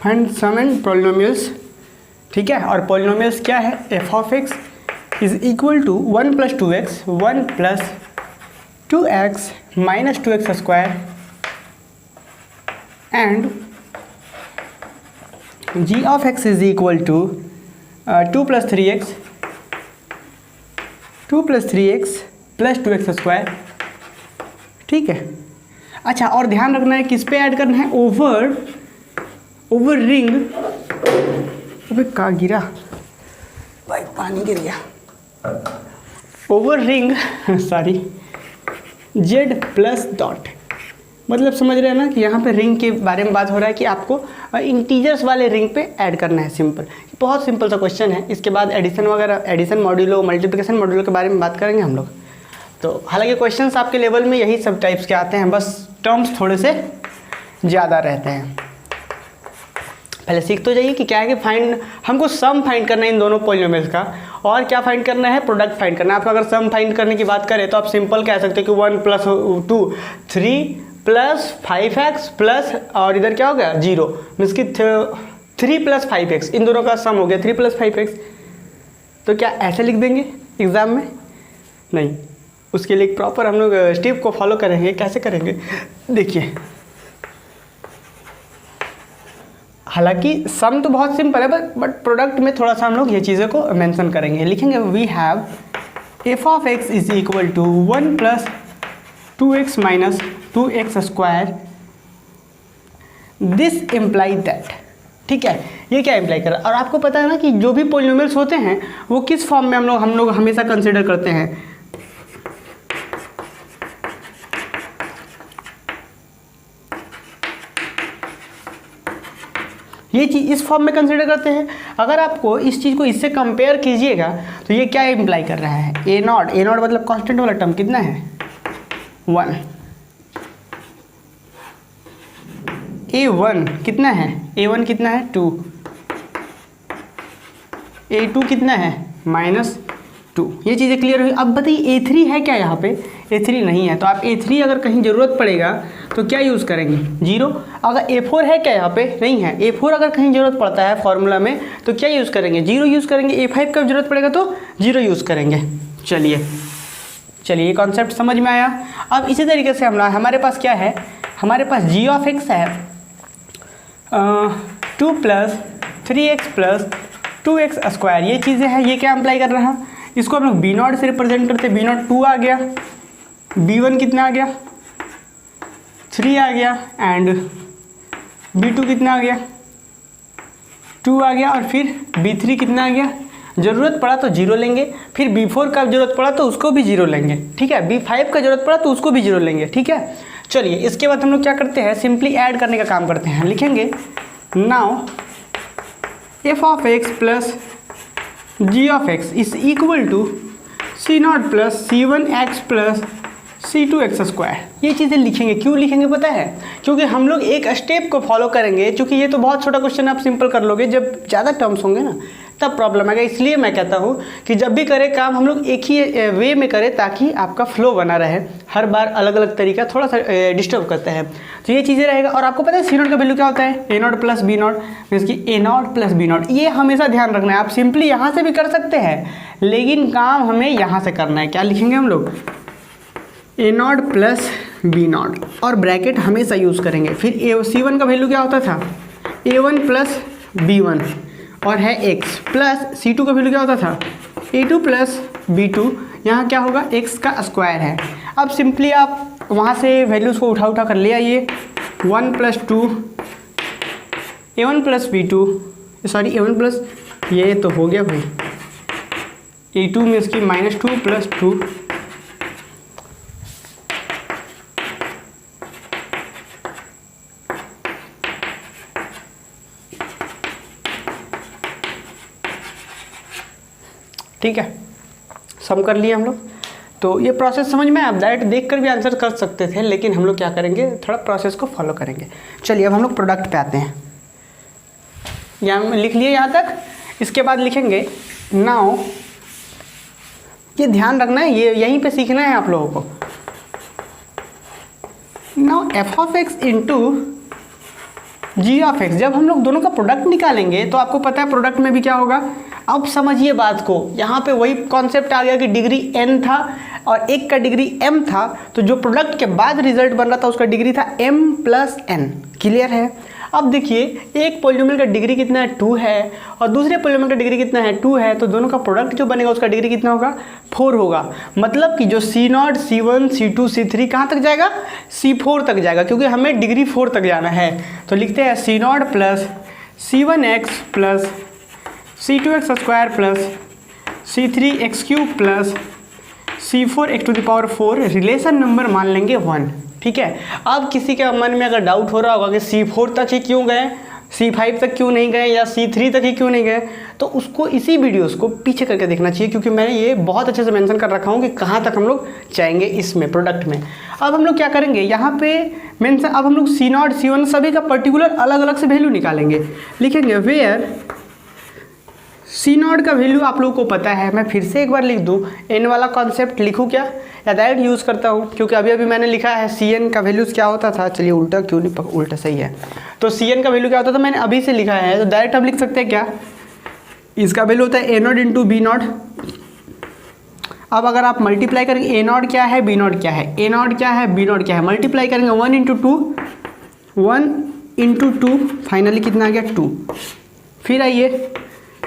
Find sum and polynomials, ठीक है। और पॉलिनोमियल्स क्या है, f of x is equal to 1 + 2x 1 + 2x - 2x square and g of x is equal to 2 + 3x 2 + 3x + 2x square, ठीक है। अच्छा, और ध्यान रखना है किस पे ऐड करना है, ओवर रिंग, अबे कहाँ गिरा भाई, पानी गिर गया, over ring sorry z plus dot, मतलब समझ रहे हैं ना कि यहाँ पे रिंग के बारे में बात हो रहा है कि आपको इंटीजर्स वाले रिंग पे ऐड करना है। सिंपल, बहुत सिंपल सा क्वेश्चन है। इसके बाद एडिशन वगैरह, एडिशन मॉड्यूलो, मल्टीप्लिकेशन मॉड्यूलो के बारे में बात करेंगे हम लोग। तो हालांकि क्वेश्चंस आपके लेवल में यही सब टाइप्स के आते हैं, बस टर्म्स थोड़े से ज़्यादा रहते हैं। पहले सीख तो जाइए कि क्या है कि हमको सम फाइंड करना है इन दोनों पॉलिनोमियल्स का, और क्या फाइंड करना है, प्रोडक्ट फाइंड करना है। आप अगर सम फाइंड करने की बात करें तो आप सिंपल कह सकते हो कि 1 + 2 3 + 5x प्लस, और इधर क्या हो गया 0, मीन्स कि 3 + 5x, इन दोनों का सम हो गया 3 + 5x। तो क्या ऐसे लिख देंगे एग्ज़ाम में? नहीं, उसके लिए प्रॉपर हम लोग स्टेप को फॉलो करेंगे। कैसे करेंगे देखिए, हालांकि सम तो बहुत सिंपल है, बट प्रोडक्ट में थोड़ा सा हम लोग ये चीज़ों को मेंशन करेंगे। लिखेंगे we have f of x is equal to 1 + 2x - 2x square, this imply that, ठीक है। ये क्या इम्प्लाई कर रहा है, और आपको पता है ना कि जो भी पॉलिनोमियल्स होते हैं वो किस फॉर्म में हम लोग हमेशा कंसिडर करते हैं, ये चीज़ इस फॉर्म में कंसिडर करते हैं। अगर आपको इस चीज़ को इससे कंपेयर कीजिएगा तो ये क्या इम्प्लाई कर रहा है, ए नॉट मतलब कांस्टेंट वाला टर्म कितना है 1, A1 कितना है, A1 कितना है 2, A2 कितना है -2। ये चीज़ें क्लियर हुई। अब बताइए A3 है क्या, यहाँ पे A3 नहीं है, तो आप A3 अगर कहीं ज़रूरत पड़ेगा तो क्या यूज़ करेंगे 0। अगर A4 है क्या, यहाँ पे नहीं है, A4 अगर कहीं ज़रूरत पड़ता है फॉर्मूला में तो क्या यूज़ करेंगे 0 यूज़ करेंगे। A5 का ज़रूरत पड़ेगा तो 0 यूज़ करेंगे। चलिए ये कॉन्सेप्ट समझ में आया। अब इसी तरीके से हमारे पास क्या है, हमारे पास g ऑफ x है 2 + 3x + 2x स्क्वायर, ये चीज़ें हैं। ये क्या अप्लाई कर रहा है, इसको हम लोग B0 से रिप्रेजेंट करते, B0 2 आ गया, B1 कितना आ गया 3 आ गया, एंड B2 कितना आ गया 2 आ गया, और फिर B3 कितना आ गया, ज़रूरत पड़ा तो 0 लेंगे, फिर B4 का ज़रूरत पड़ा तो उसको भी 0 लेंगे, ठीक है। B5 का ज़रूरत पड़ा तो उसको भी 0 लेंगे, ठीक है। चलिए इसके बाद हम लोग क्या करते हैं, सिंपली ऐड करने का काम करते हैं। लिखेंगे now f of x plus g of x is equal to C0 + C1x + C2x square. ये चीज़ें लिखेंगे, क्यों लिखेंगे पता है, क्योंकि हम लोग एक स्टेप को फॉलो करेंगे। क्योंकि ये तो बहुत छोटा क्वेश्चन आप सिंपल कर लोगे, जब ज़्यादा टर्म्स होंगे ना तब प्रॉब्लम आएगा। इसलिए मैं कहता हूँ कि जब भी करें काम हम लोग एक ही वे में करें ताकि आपका फ्लो बना रहे। हर बार अलग अलग तरीका थोड़ा सा डिस्टर्ब करता है, तो ये चीज़ें रहेगा। और आपको पता है C0 का वैल्यू क्या होता है, A0 + B0, मीन्स कि A0 + B0। ये हमेशा ध्यान रखना है। आप सिंपली यहाँ से भी कर सकते हैं, लेकिन काम हमें यहाँ से करना है। क्या लिखेंगे हम लोग, A0 + बी नॉट, और ब्रैकेट हमेशा यूज़ करेंगे। फिर C1 का वैल्यू क्या होता था, A1 प्लस B1 और है x, प्लस C2 का वैल्यू क्या होता था, A2 प्लस B2, यहाँ क्या होगा, x का स्क्वायर है। अब सिंपली आप वहाँ से वैल्यूज़ को उठा कर ले आइए, 1 plus 2 A1 plus B2, sorry A1 plus, ये तो हो गया भाई, A2 में इसकी -2 प्लस 2, ठीक है, सम कर लिए हम लोग। तो ये प्रोसेस समझ में, आप डायरेक्ट देख कर भी आंसर कर सकते थे, लेकिन हम लोग क्या करेंगे, थोड़ा प्रोसेस को फॉलो करेंगे। चलिए अब हम लोग प्रोडक्ट पे आते हैं। यहाँ लिख लिए यहाँ तक, इसके बाद लिखेंगे नाउ, ये ध्यान रखना है, ये यहीं पे सीखना है आप लोगों को। Now f of x into g of x, जब हम लोग दोनों का प्रोडक्ट निकालेंगे तो आपको पता है प्रोडक्ट में भी क्या होगा। अब समझिए बात को, यहाँ पे वही कॉन्सेप्ट आ गया कि डिग्री n था और एक का डिग्री m था, तो जो प्रोडक्ट के बाद रिजल्ट बन रहा था उसका डिग्री था m प्लस n। क्लियर है। अब देखिए एक पॉलिनोमियल का डिग्री कितना है, 2 है, और दूसरे पॉलिनोमियल का डिग्री कितना है, 2 है, तो दोनों का प्रोडक्ट जो बनेगा उसका डिग्री कितना होगा, 4 होगा। मतलब कि जो C0, C1, C2, C3 कहाँ तक जाएगा, C4 तक जाएगा, क्योंकि हमें डिग्री 4 तक जाना है। तो लिखते हैं C0 plus C1x plus C2x square plus C3x³ plus C4x⁴, relation number मान लेंगे 1। ठीक है। अब किसी के मन में अगर डाउट हो रहा होगा कि C4 तक ही क्यों गए, C5 तक क्यों नहीं गए, या C3 तक ही क्यों नहीं गए, तो उसको इसी वीडियोस को पीछे करके देखना चाहिए, क्योंकि मैंने ये बहुत अच्छे से मेंशन कर रखा हूँ कि कहाँ तक हम लोग जाएंगे इसमें प्रोडक्ट में। अब हम लोग क्या करेंगे, यहाँ पे मेंशन, अब हम लोग C0, C1 सभी का पर्टिकुलर अलग अलग से वैल्यू निकालेंगे। लिखेंगे वेयर C0 का वैल्यू आप लोगों को पता है, मैं फिर से एक बार लिख दूँ, n वाला कॉन्सेप्ट लिखूँ क्या, या डायरेक्ट यूज़ करता हूँ, क्योंकि अभी अभी मैंने लिखा है Cn का वैल्यूज़ क्या होता था। चलिए उल्टा क्यों नहीं, उल्टा सही है। तो Cn का वैल्यू क्या होता था, मैंने अभी से लिखा है, तो डायरेक्ट हम लिख सकते हैं क्या, इसका वैल्यू होता है A0 इंटू B0। अब अगर आप मल्टीप्लाई करेंगे, A0 क्या है, B0 क्या है, A0 क्या है, B0 क्या है, मल्टीप्लाई करेंगे 1 इंटू 2, 1 इंटू 2, फाइनली कितना आ गया 2। फिर आइए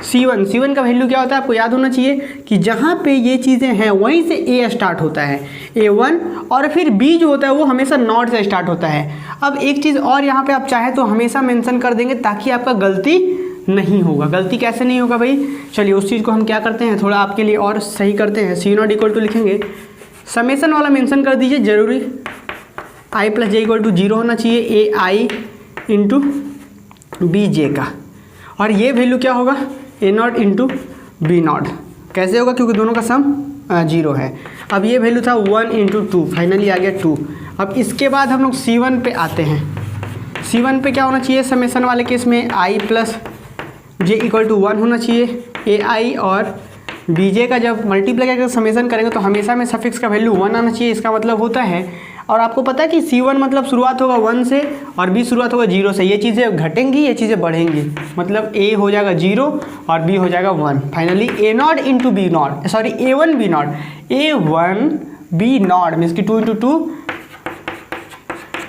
C1 का वैल्यू क्या होता है, आपको याद होना चाहिए कि जहाँ पे ये चीज़ें हैं वहीं से A स्टार्ट होता है, A1, और फिर B जो होता है वो हमेशा नॉट से स्टार्ट होता है। अब एक चीज़ और यहाँ पे आप चाहे तो हमेशा मेंशन कर देंगे, ताकि आपका गलती नहीं होगा। गलती कैसे नहीं होगा भाई, चलिए उस चीज़ को हम क्या करते हैं, थोड़ा आपके लिए और सही करते हैं। C0 इक्वल टू लिखेंगे, समेसन वाला मेंशन कर दीजिए जरूरी, i plus J equal to 0 होना चाहिए, AI इंटू BJ का, और ये वैल्यू क्या होगा, A0 इंटू B0। कैसे होगा, क्योंकि दोनों का सम 0 है। अब ये वैल्यू था 1 इंटू 2, फाइनली आ गया 2। अब इसके बाद हम लोग C1 पे आते हैं। C1 पे क्या होना चाहिए, समेसन वाले केस में i plus J equal to 1 होना चाहिए, AI और BJ का जब मल्टीप्लाई करके समेसन करेंगे तो हमेशा में सफिक्स का वैल्यू 1 आना चाहिए। इसका मतलब होता है, और आपको पता है कि C1 मतलब शुरुआत होगा 1 से और B शुरुआत होगा 0 से। ये चीज़ें घटेंगी, ये चीज़ें बढ़ेंगी, मतलब A हो जाएगा 0 और B हो जाएगा 1। Finally A0 into B0, sorry A1 B0, A1 B0 means की 2 into 2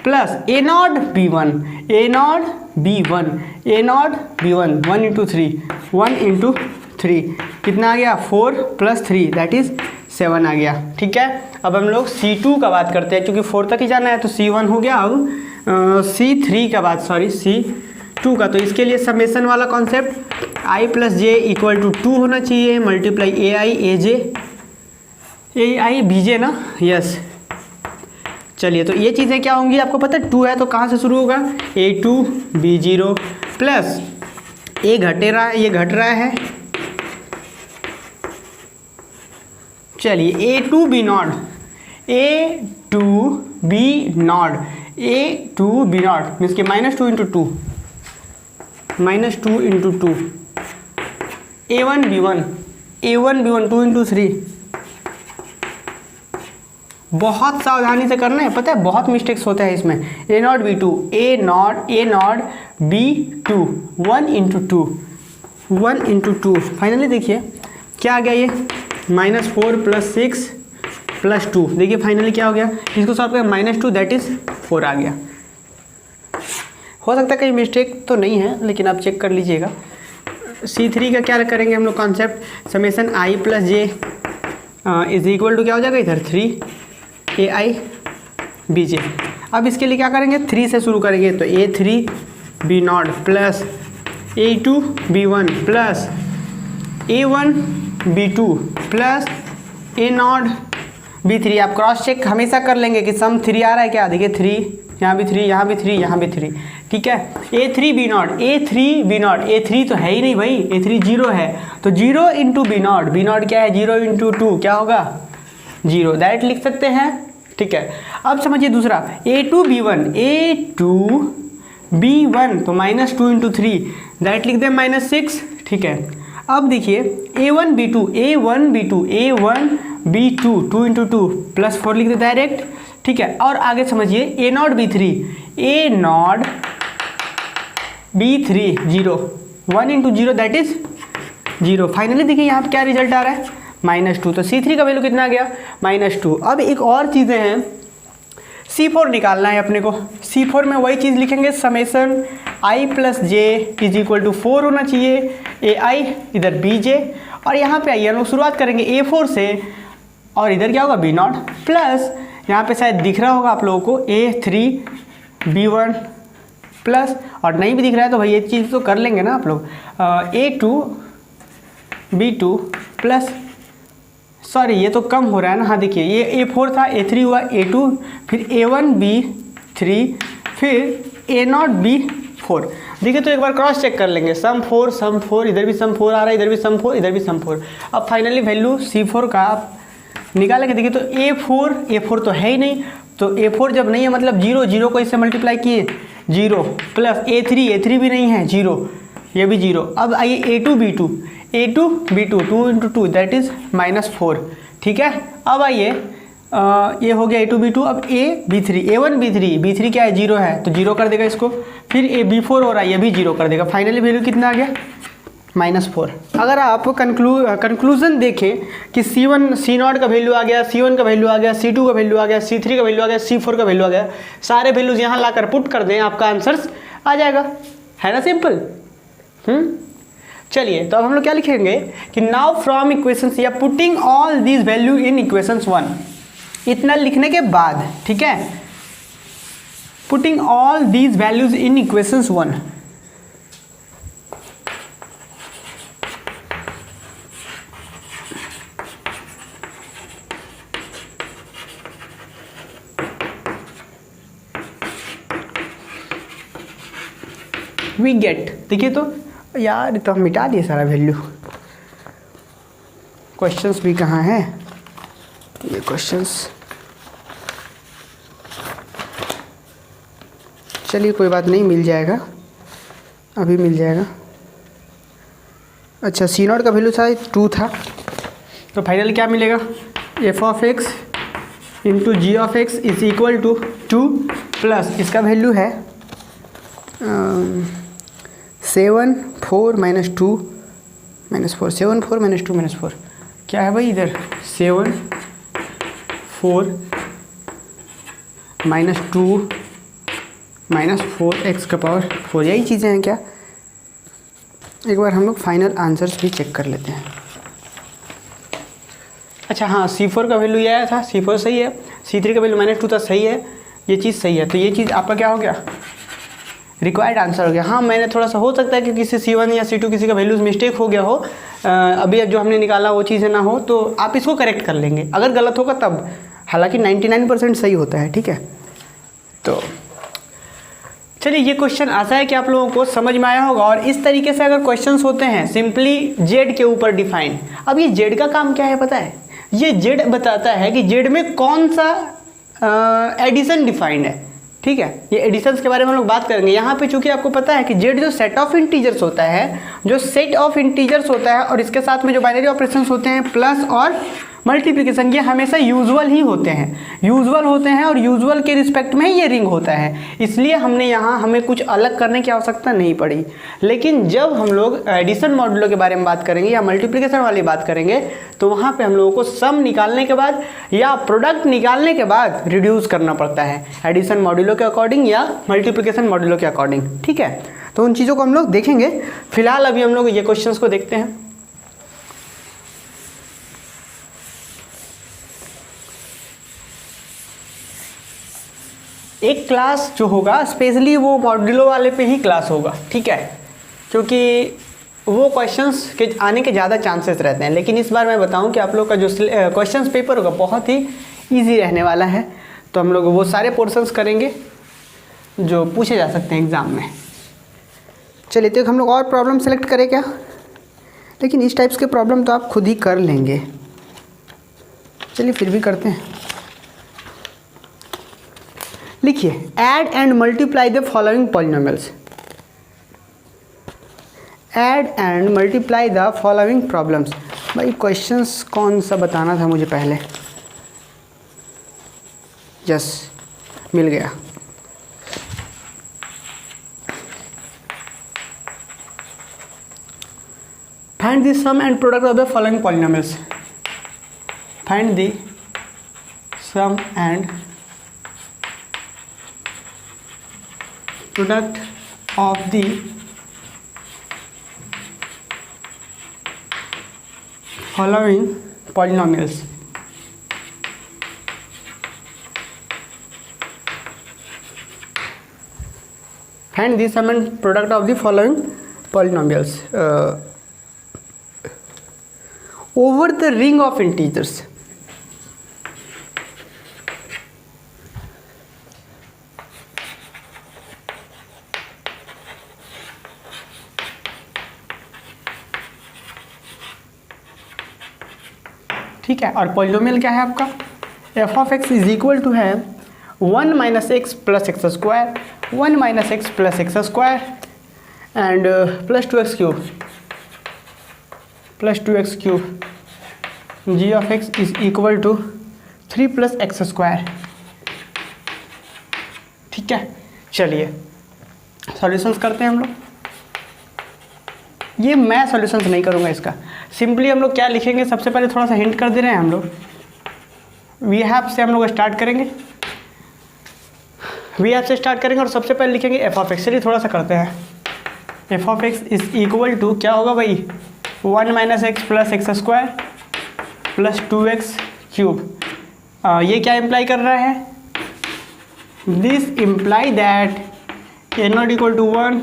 plus A0 B1, A0 B1, A0 B1, 1 into 3, 1 into 3 कितना आ गया, 4 प्लस 3 दैट इज़ 7 आ गया। ठीक है। अब हम लोग C2 का बात करते हैं, क्योंकि 4 तक ही जाना है, तो C1 हो गया। अब C3 का बात, सॉरी C2 का, तो इसके लिए समेसन वाला concept i plus J equal to 2 होना चाहिए, मल्टीप्लाई AI BJ ना, यस। चलिए तो ये चीज़ें क्या होंगी आपको पता है, 2 है तो कहाँ से शुरू होगा, A2 B0 प्लस A घटे रहा है, ये घट रहा है, चलिए A2 B0, A2 B0, A2 B0 means के -2 into 2, -2 into 2, A1 B1, A1 B1, 2 into 3। बहुत सावधानी से करना है, पता है बहुत मिस्टेक्स होते हैं इसमें। A0 B2, A0 B2, 1 into 2, 1 into 2, finally देखिए क्या आ गया, ये -4 प्लस 6 +2। देखिए फाइनली क्या हो गया, इसको सॉल्व करें -2 दैट इज़ 4 आ गया। हो सकता है कहीं मिस्टेक तो नहीं है, लेकिन आप चेक कर लीजिएगा। C3 का क्या करेंगे हम लोग concept, summation i + j is equal to क्या हो जाएगा इधर 3ai bj। अब इसके लिए क्या करेंगे, 3 से शुरू करेंगे तो a3 b0 plus a2 b1 plus a1 b2 plus a0 b3। आप क्रॉस चेक हमेशा कर लेंगे कि सम 3 आ रहा है क्या, देखिए 3 यहाँ भी 3, यहाँ भी 3, यहाँ भी 3, ठीक है। a3 b0 a3 तो है ही नहीं भाई, a3 0 है, तो 0 इंटू b0 क्या है, 0 इंटू 2 क्या होगा 0, डायरेक्ट लिख सकते हैं, ठीक है। अब समझिए दूसरा a2 b1 तो -2 इंटू 3 डायरेक्ट लिख दें -6, ठीक है। अब देखिए a1 b2 2 इंटू 2 +4 लिख दे डायरेक्ट, ठीक है। और आगे समझिए a0 b3 0 1 into 0 that is 0। Finally देखिए यहाँ पे क्या रिजल्ट आ रहा है -2, तो C3 का वैल्यू कितना आ गया -2। अब एक और चीज़ें हैं, C4 निकालना है अपने को। C4 में वही चीज़ लिखेंगे, summation i + j is equal to 4 होना चाहिए, ai इधर bj, और यहाँ पे आइए हम लोग शुरुआत करेंगे a4 से, और इधर क्या होगा b0 प्लस यहाँ पे शायद दिख रहा होगा आप लोगों को a3 b1 प्लस, और नहीं भी दिख रहा है तो भाई ये चीज़ तो कर लेंगे ना आप लोग, a2 b2 प्लस, सॉरी ये तो कम हो रहा है ना, हाँ देखिए ये a4 था, a3 हुआ a2, फिर a1 b3, फिर a0 b4। देखिए तो एक बार क्रॉस चेक कर लेंगे, सम 4 इधर भी सम 4 आ रहा है, इधर भी सम 4, इधर भी सम 4। अब फाइनली वैल्यू C4 का आप निकालेंगे, देखिए तो a4 तो है ही नहीं, तो a4 जब नहीं है मतलब 0 को इससे मल्टीप्लाई किए 0 प्लस a3 भी नहीं है 0, ये भी 0। अब आइए a2 b2 2 into 2 that is -4, ठीक है। अब आइए ये हो गया a2 b2, अब a1 b3 क्या है 0 है तो 0 कर देगा इसको, फिर a b4 हो रहा है ये भी 0 कर देगा। फाइनली वैल्यू कितना आ गया -4। अगर आप कंक्लूजन देखें कि C0 का वैल्यू आ गया, C1 का वैल्यू आ गया, C2 का वैल्यू आ गया, C3 का वैल्यू आ गया, C4 का वैल्यू आ गया, सारे वैल्यूज यहाँ लाकर पुट कर दें, आपका आंसर्स आ जाएगा, है ना सिंपल। चलिए तो अब हम लोग क्या लिखेंगे कि नाउ फ्रॉम इक्वेशंस या putting all these value in equations 1, इतना लिखने के बाद, ठीक है, putting all these values in equations 1, we get, देखिए तो यार तो हम मिटा दिए सारा वैल्यू, क्वेश्चंस भी कहाँ हैं ये क्वेश्चंस, चलिए कोई बात नहीं, मिल जाएगा, अभी मिल जाएगा। अच्छा C0 का वैल्यू था 2 था, तो फाइनली क्या मिलेगा f(x) into g(x) is equal to 2 plus इसका वैल्यू है 7 4 -2 -4 7 4 -2 -4 क्या है भाई इधर 7 4 -2 -4 x का पावर 4, यही चीज़ें हैं क्या। एक बार हम लोग फाइनल आंसर्स भी चेक कर लेते हैं। अच्छा हाँ C4 का वैल्यू ये आया था, C4 सही है, C3 का वैल्यू -2 था, सही है, ये चीज़ सही है, तो ये चीज़ आपका क्या हो गया रिक्वायर्ड आंसर हो गया। हाँ मैंने थोड़ा सा, हो सकता है कि किसी C1 या C2 किसी का वैल्यूज मिस्टेक हो गया हो, अभी अब जो हमने निकाला वो चीज़ें ना हो, तो आप इसको करेक्ट कर लेंगे अगर गलत होगा तब, हालांकि 99% सही होता है, ठीक है। तो चलिए ये क्वेश्चन आशा है कि आप लोगों को समझ में आया होगा, और इस तरीके से अगर क्वेश्चंस होते हैं सिंपली जेड के ऊपर डिफाइन। अब ये जेड का काम क्या है पता है, ये जेड बताता है कि जेड में कौन सा एडिशन डिफाइंड है, ठीक है। ये एडिशंस के बारे में हम लोग बात करेंगे। यहाँ पे चूंकि आपको पता है कि जेड जो सेट ऑफ इंटीजर्स होता है, और इसके साथ में जो बाइनरी ऑपरेशंस होते हैं प्लस और मल्टीप्लिकेशन ये हमेशा यूजुअल ही होते हैं और यूजुअल के रिस्पेक्ट में ही ये रिंग होता है, इसलिए हमने यहाँ हमें कुछ अलग करने की आवश्यकता नहीं पड़ी। लेकिन जब हम लोग एडिशन मॉड्यूलो के बारे में बात करेंगे या मल्टीप्लिकेशन वाली बात करेंगे तो वहाँ पे हम लोगों को सम निकालने के बाद या प्रोडक्ट निकालने के बाद रिड्यूस करना पड़ता है, एडिशन मॉड्यूलो के अकॉर्डिंग या मल्टीप्लिकेशन मॉड्यूलो के अकॉर्डिंग। ठीक है, तो उन चीज़ों को हम लोग देखेंगे। फिलहाल अभी हम लोग ये क्वेश्चंस को देखते हैं। एक क्लास जो होगा स्पेशली वो मॉड्यूलो वाले पे ही क्लास होगा, ठीक है, क्योंकि वो क्वेश्चंस के आने के ज़्यादा चांसेस रहते हैं। लेकिन इस बार मैं बताऊं कि आप लोग का जो क्वेश्चंस पेपर होगा बहुत ही इजी रहने वाला है, तो हम लोग वो सारे पोर्शंस करेंगे जो पूछे जा सकते हैं एग्ज़ाम में। चलिए, तो हम लोग और प्रॉब्लम सेलेक्ट करें क्या? लेकिन इस टाइप्स के प्रॉब्लम तो आप खुद ही कर लेंगे। चलिए फिर भी करते हैं। लिखिए, add and multiply the following polynomials. Add and multiply the following problems. भाई क्वेश्चंस कौन सा बताना था मुझे पहले? यस, मिल गया। Find the sum and product of the following polynomials. Find the sum and product of the following polynomials. Find the sum and product of the following polynomials. Over the ring of integers. ठीक है, और polynomial क्या है आपका? F of x is equal to है 1 minus x plus x square, 1 minus x plus x square and plus 2x cube plus 2x cube. G of x is equal to 3 plus x square. ठीक है, चलिए solutions करते हैं हम लोग। ये मैं सॉल्यूशंस नहीं करूँगा इसका, सिंपली हम लोग क्या लिखेंगे, सबसे पहले थोड़ा सा हिंट कर दे रहे हैं हम लोग। वी हैव से हम लोग स्टार्ट करेंगे, वी हैव से स्टार्ट करेंगे और सबसे पहले लिखेंगे एफ ऑफ एक्स। चलिए थोड़ा सा करते हैं। F of x is equal to क्या होगा भाई? 1 minus x plus x square plus 2x cube. ये क्या इम्प्लाई कर रहा है? This imply that a not equal to 1,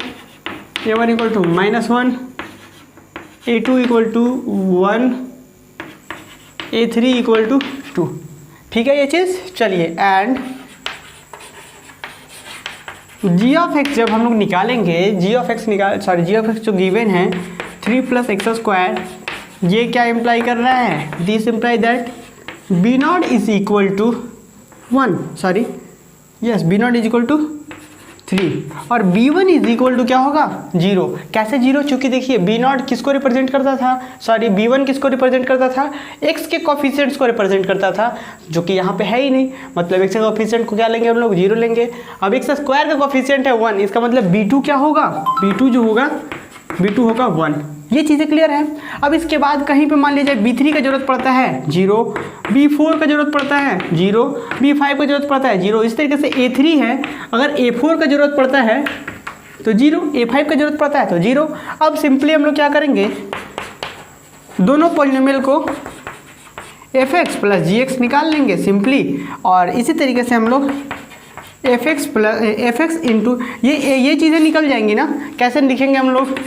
a1 equal to -1, a2 equal to 1, a3 equal to 2। ठीक है ये चीज़। चलिए, एंड जी ऑफ एक्स जब हम लोग निकालेंगे, जी ऑफ एक्स जो गिवन है 3 प्लस एक्स स्क्वायर, ये क्या इम्प्लाई कर रहा है? This imply that b not is equal to 1, sorry yes, b not is equal to 3 और b1 इज इक्वल टू क्या होगा? 0। कैसे 0? चूँकि देखिए बी नॉट किसको रिप्रेजेंट करता था, सॉरी b1 किसको रिप्रेजेंट करता था? x के कोफिशिएंट्स को रिप्रेजेंट करता था, जो कि यहाँ पे है ही नहीं। मतलब x के कोफिशिएंट को क्या लेंगे हम लोग? 0 लेंगे। अब x स्क्वायर का कोफिशिएंट है 1, इसका मतलब b2 क्या होगा? b2 जो होगा, b2 होगा 1। ये चीज़ें क्लियर है। अब इसके बाद कहीं पे मान लीजिए b3 का जरूरत पड़ता है 0, b4 का जरूरत पड़ता है 0, b5 का जरूरत पड़ता है 0। इस तरीके से a3 है, अगर a4 का जरूरत पड़ता है तो 0, a5 का जरूरत पड़ता है तो 0। अब सिंपली हम लोग क्या करेंगे, दोनों पॉलिनोमियल को f(x) प्लस gx निकाल लेंगे सिंपली, और इसी तरीके से हम लोग f(x) इंटू ये चीज़ें निकल जाएंगी ना। कैसे लिखेंगे हम लोग?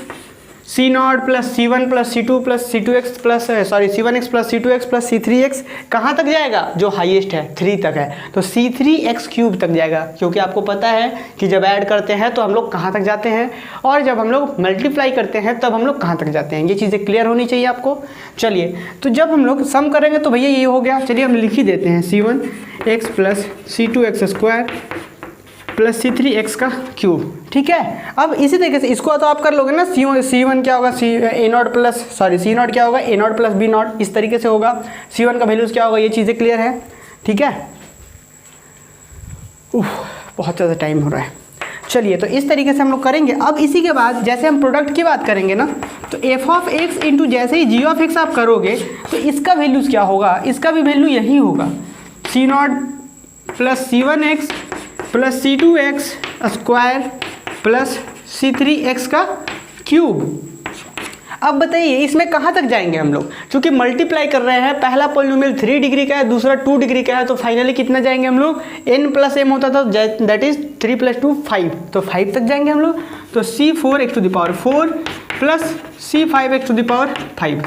c0 plus c1 plus c2 plus c2x plus c1x plus c2x plus c3x कहाँ तक जाएगा? जो हाईएस्ट है 3 तक है, तो c3x क्यूब तक जाएगा, क्योंकि आपको पता है कि जब ऐड करते हैं तो हम लोग कहाँ तक जाते हैं, और जब हम लोग मल्टीप्लाई करते हैं तब हम लोग कहाँ तक जाते हैं। ये चीज़ें क्लियर होनी चाहिए आपको। चलिए, तो जब हम लोग सम करेंगे तो भैया ये हो गया। चलिए हम लिख ही देते हैं c1x plus c2x square plus C3x का क्यूब। ठीक है, अब इसी तरीके से इसको तो आप कर लोगे ना, C1 क्या होगा, C0 क्या होगा, A0 प्लस B0, इस तरीके से होगा। C1 का वैल्यूज़ क्या होगा, ये चीज़ें क्लियर है। ठीक है, बहुत ज़्यादा टाइम हो रहा है। चलिए, तो इस तरीके से हम लोग करेंगे। अब इसी के बाद जैसे हम प्रोडक्ट की बात करेंगे ना, तो f(x) इंटू जैसे ही g(x) आप करोगे तो इसका वैल्यूज़ क्या होगा, इसका भी वैल्यू यही होगा, C0 plus C1x plus C2x square plus C3x का क्यूब। अब बताइए इसमें कहाँ तक जाएंगे हम लोग, क्योंकि मल्टीप्लाई कर रहे हैं, पहला पॉलिनोमियल 3 डिग्री का है, दूसरा 2 डिग्री का है, तो फाइनली कितना जाएंगे हम लोग, n प्लस m होता था, दैट इज 3 + 2 5, तो 5 तक जाएंगे हम लोग। तो C4x⁴ प्लस C5x⁵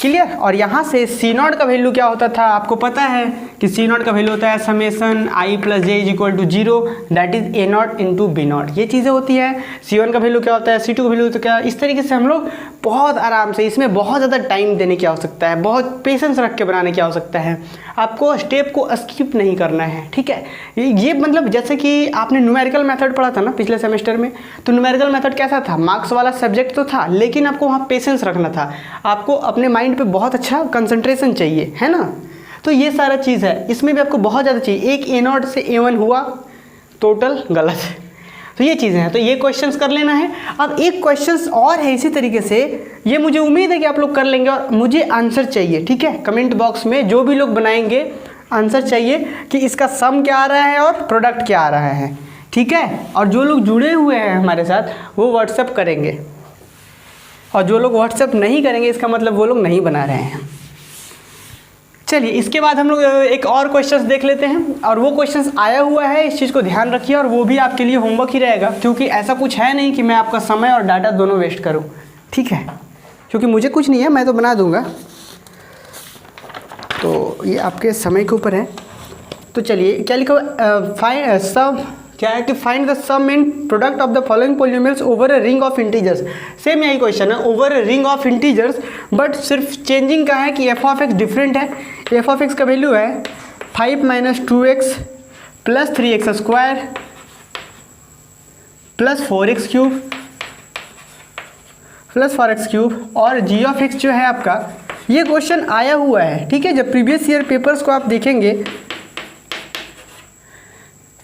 क्लियर। और यहाँ से C0 का वैल्यू क्या होता था, आपको पता है कि C0 का वैल्यू होता है summation i + j = 0, that is A0 into B0, ये चीज़ें होती है। C1 का वैल्यू क्या होता है, C2 का वैल्यू तो क्या, इस तरीके से हम लोग बहुत आराम से, इसमें बहुत ज़्यादा टाइम देने की आवश्यकता है, बहुत पेशेंस रख के बनाने की आवश्यकता है, आपको स्टेप को स्किप नहीं करना है। ठीक है, ये मतलब जैसे कि आपने न्यूमेरिकल मेथड पढ़ा था ना पिछले सेमेस्टर में, तो न्यूमेरिकल मेथड कैसा था, मार्क्स वाला सब्जेक्ट तो था, लेकिन आपको वहाँ पेशेंस रखना था, आपको अपने माइंड पे बहुत अच्छा कंसंट्रेशन चाहिए, है ना। तो ये सारा चीज़ है, इसमें भी आपको बहुत ज़्यादा चाहिए। एक A0 से A1 हुआ टोटल गलत है, तो ये चीज़ें हैं, तो ये क्वेश्चंस कर लेना है। अब एक क्वेश्चंस और है इसी तरीके से, ये मुझे उम्मीद है कि आप लोग कर लेंगे, और मुझे आंसर चाहिए। ठीक है, कमेंट बॉक्स में जो भी लोग बनाएंगे आंसर चाहिए कि इसका सम क्या आ रहा है और प्रोडक्ट क्या आ रहा है। ठीक है, और जो लोग जुड़े हुए हैं हमारे साथ वो व्हाट्सएप करेंगे, और जो लोग व्हाट्सएप नहीं करेंगे इसका मतलब वो लोग नहीं बना रहे हैं। चलिए, इसके बाद हम लोग एक और क्वेश्चंस देख लेते हैं, और वो क्वेश्चंस आया हुआ है, इस चीज़ को ध्यान रखिए, और वो भी आपके लिए होमवर्क ही रहेगा, क्योंकि ऐसा कुछ है नहीं कि मैं आपका समय और डाटा दोनों वेस्ट करूं। ठीक है, क्योंकि मुझे कुछ नहीं है, मैं तो बना दूंगा, तो ये आपके समय के ऊपर है। तो चलिए, क्या लिखा हुआ, सब क्या है कि find the sum in product of the following polynomials over a ring of integers. Same यही क्वेश्चन है, over a ring of integers, but सिर्फ चेंजिंग का है कि f(x) डिफरेंट है। f(x) का वैल्यू है 5 - 2x plus 3x² plus 4x³ plus 4x³, और g(x) जो है आपका, ये क्वेश्चन आया हुआ है। ठीक है, जब प्रीवियस ईयर पेपर्स को आप देखेंगे,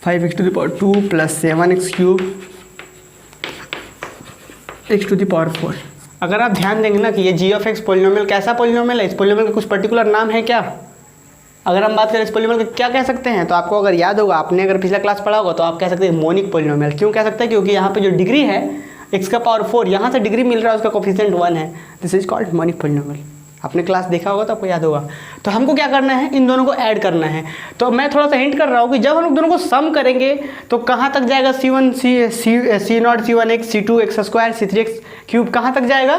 5x⁴ प्लस 7x³ x⁴। अगर आप ध्यान देंगे ना कि ये g(x) पॉलिनोमियल कैसा पॉलिनोमियल है, इस पॉलिनोमियल का कुछ पर्टिकुलर नाम है क्या, अगर हम बात करें इस पॉलिनोमियल का क्या कह सकते हैं, तो आपको अगर याद होगा, आपने अगर पिछला क्लास पढ़ा होगा, तो आप कह सकते हैं मोनिक पॉलिनोमियल। क्यों कह सकते हैं, क्योंकि यहाँ पे जो डिग्री है x⁴, यहाँ से डिग्री मिल रहा है, उसका कोफिशिएंट 1 है, this is called monic polynomial. आपने क्लास देखा होगा तो आपको याद होगा। तो हमको क्या करना है, इन दोनों को ऐड करना है। तो मैं थोड़ा सा हिंट कर रहा हूँ कि जब हम लोग दोनों को सम करेंगे तो कहाँ तक जाएगा, C0 C1x C2x² C3x³ कहाँ तक जाएगा,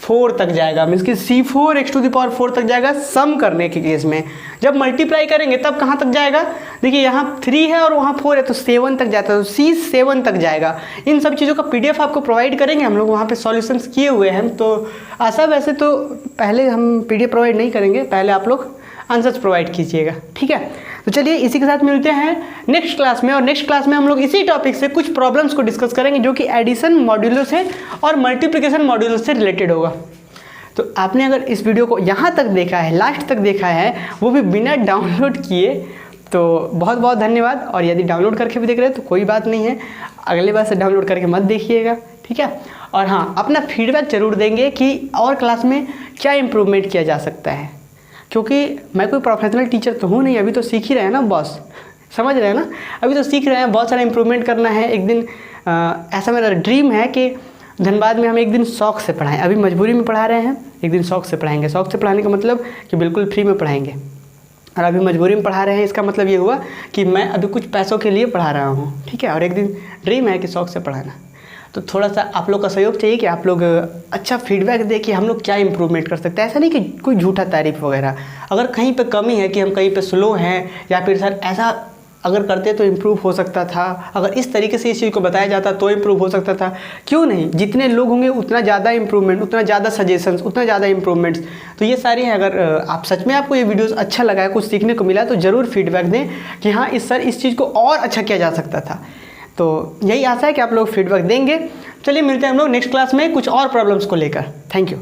4 तक जाएगा, मीन्स कि C4x⁴ तक जाएगा सम करने के केस में। जब मल्टीप्लाई करेंगे तब कहाँ तक जाएगा, देखिए यहाँ 3 है और वहाँ 4 है, तो 7 तक जाता है, तो C7 तक जाएगा। इन सब चीज़ों का PDF आपको प्रोवाइड करेंगे हम लोग, वहाँ पे सॉल्यूशंस किए हुए हैं। तो ऐसा वैसे तो पहले हम PDF प्रोवाइड नहीं करेंगे, पहले आप लोग आंसर्स प्रोवाइड कीजिएगा। ठीक है, तो चलिए इसी के साथ मिलते हैं नेक्स्ट क्लास में, और नेक्स्ट क्लास में हम लोग इसी टॉपिक से कुछ प्रॉब्लम्स को डिस्कस करेंगे जो कि एडिशन मॉड्यूलो से और मल्टीप्लिकेशन मॉड्यूलो से रिलेटेड होगा। तो आपने अगर इस वीडियो को यहाँ तक देखा है, लास्ट तक देखा है, वो भी बिना डाउनलोड किए, तो बहुत बहुत धन्यवाद। और यदि डाउनलोड करके भी देख रहे हैं तो कोई बात नहीं है, अगले बार से डाउनलोड करके मत देखिएगा। ठीक है, और हाँ, अपना फीडबैक जरूर देंगे कि और क्लास में क्या इम्प्रूवमेंट किया जा सकता है, क्योंकि मैं कोई प्रोफेशनल टीचर तो हूँ नहीं, अभी तो सीख ही रहे हैं ना बॉस, समझ रहे हैं ना, अभी तो सीख रहे हैं, बहुत सारा इम्प्रूवमेंट करना है। एक दिन ऐसा मेरा ड्रीम है कि धनबाद में हम एक दिन शौक से पढ़ाएं, अभी मजबूरी में पढ़ा रहे हैं, एक दिन शौक से पढ़ाएंगे। शौक से पढ़ाने का मतलब कि बिल्कुल फ्री में पढ़ाएंगे, और अभी मजबूरी में पढ़ा रहे हैं, इसका मतलब ये हुआ कि मैं अभी कुछ पैसों के लिए पढ़ा रहा हूँ। ठीक है, और एक दिन ड्रीम है कि शौक से पढ़ाना। तो थोड़ा सा आप लोग का सहयोग चाहिए कि आप लोग अच्छा फीडबैक दें कि हम लोग क्या इंप्रूवमेंट कर सकते हैं। ऐसा नहीं कि कोई झूठा तारीफ वगैरह, अगर कहीं पे कमी है कि हम कहीं पे स्लो हैं या फिर सर ऐसा अगर करते तो इम्प्रूव हो सकता था, अगर इस तरीके से इस चीज़ को बताया जाता तो इम्प्रूव हो सकता था। क्यों नहीं, जितने लोग होंगे उतना ज़्यादा इम्प्रूवमेंट, उतना ज़्यादा सजेशंस, उतना ज़्यादा इम्प्रूवमेंट्स। तो ये सारी है। अगर आप सच में आपको ये वीडियोस अच्छा लगा है, कुछ सीखने को मिला, तो ज़रूर फीडबैक दें कि हाँ इस चीज़ को और अच्छा किया जा सकता था। तो यही आशा है कि आप लोग फीडबैक देंगे। चलिए मिलते हैं हम लोग नेक्स्ट क्लास में कुछ और प्रॉब्लम्स को लेकर। Thank you.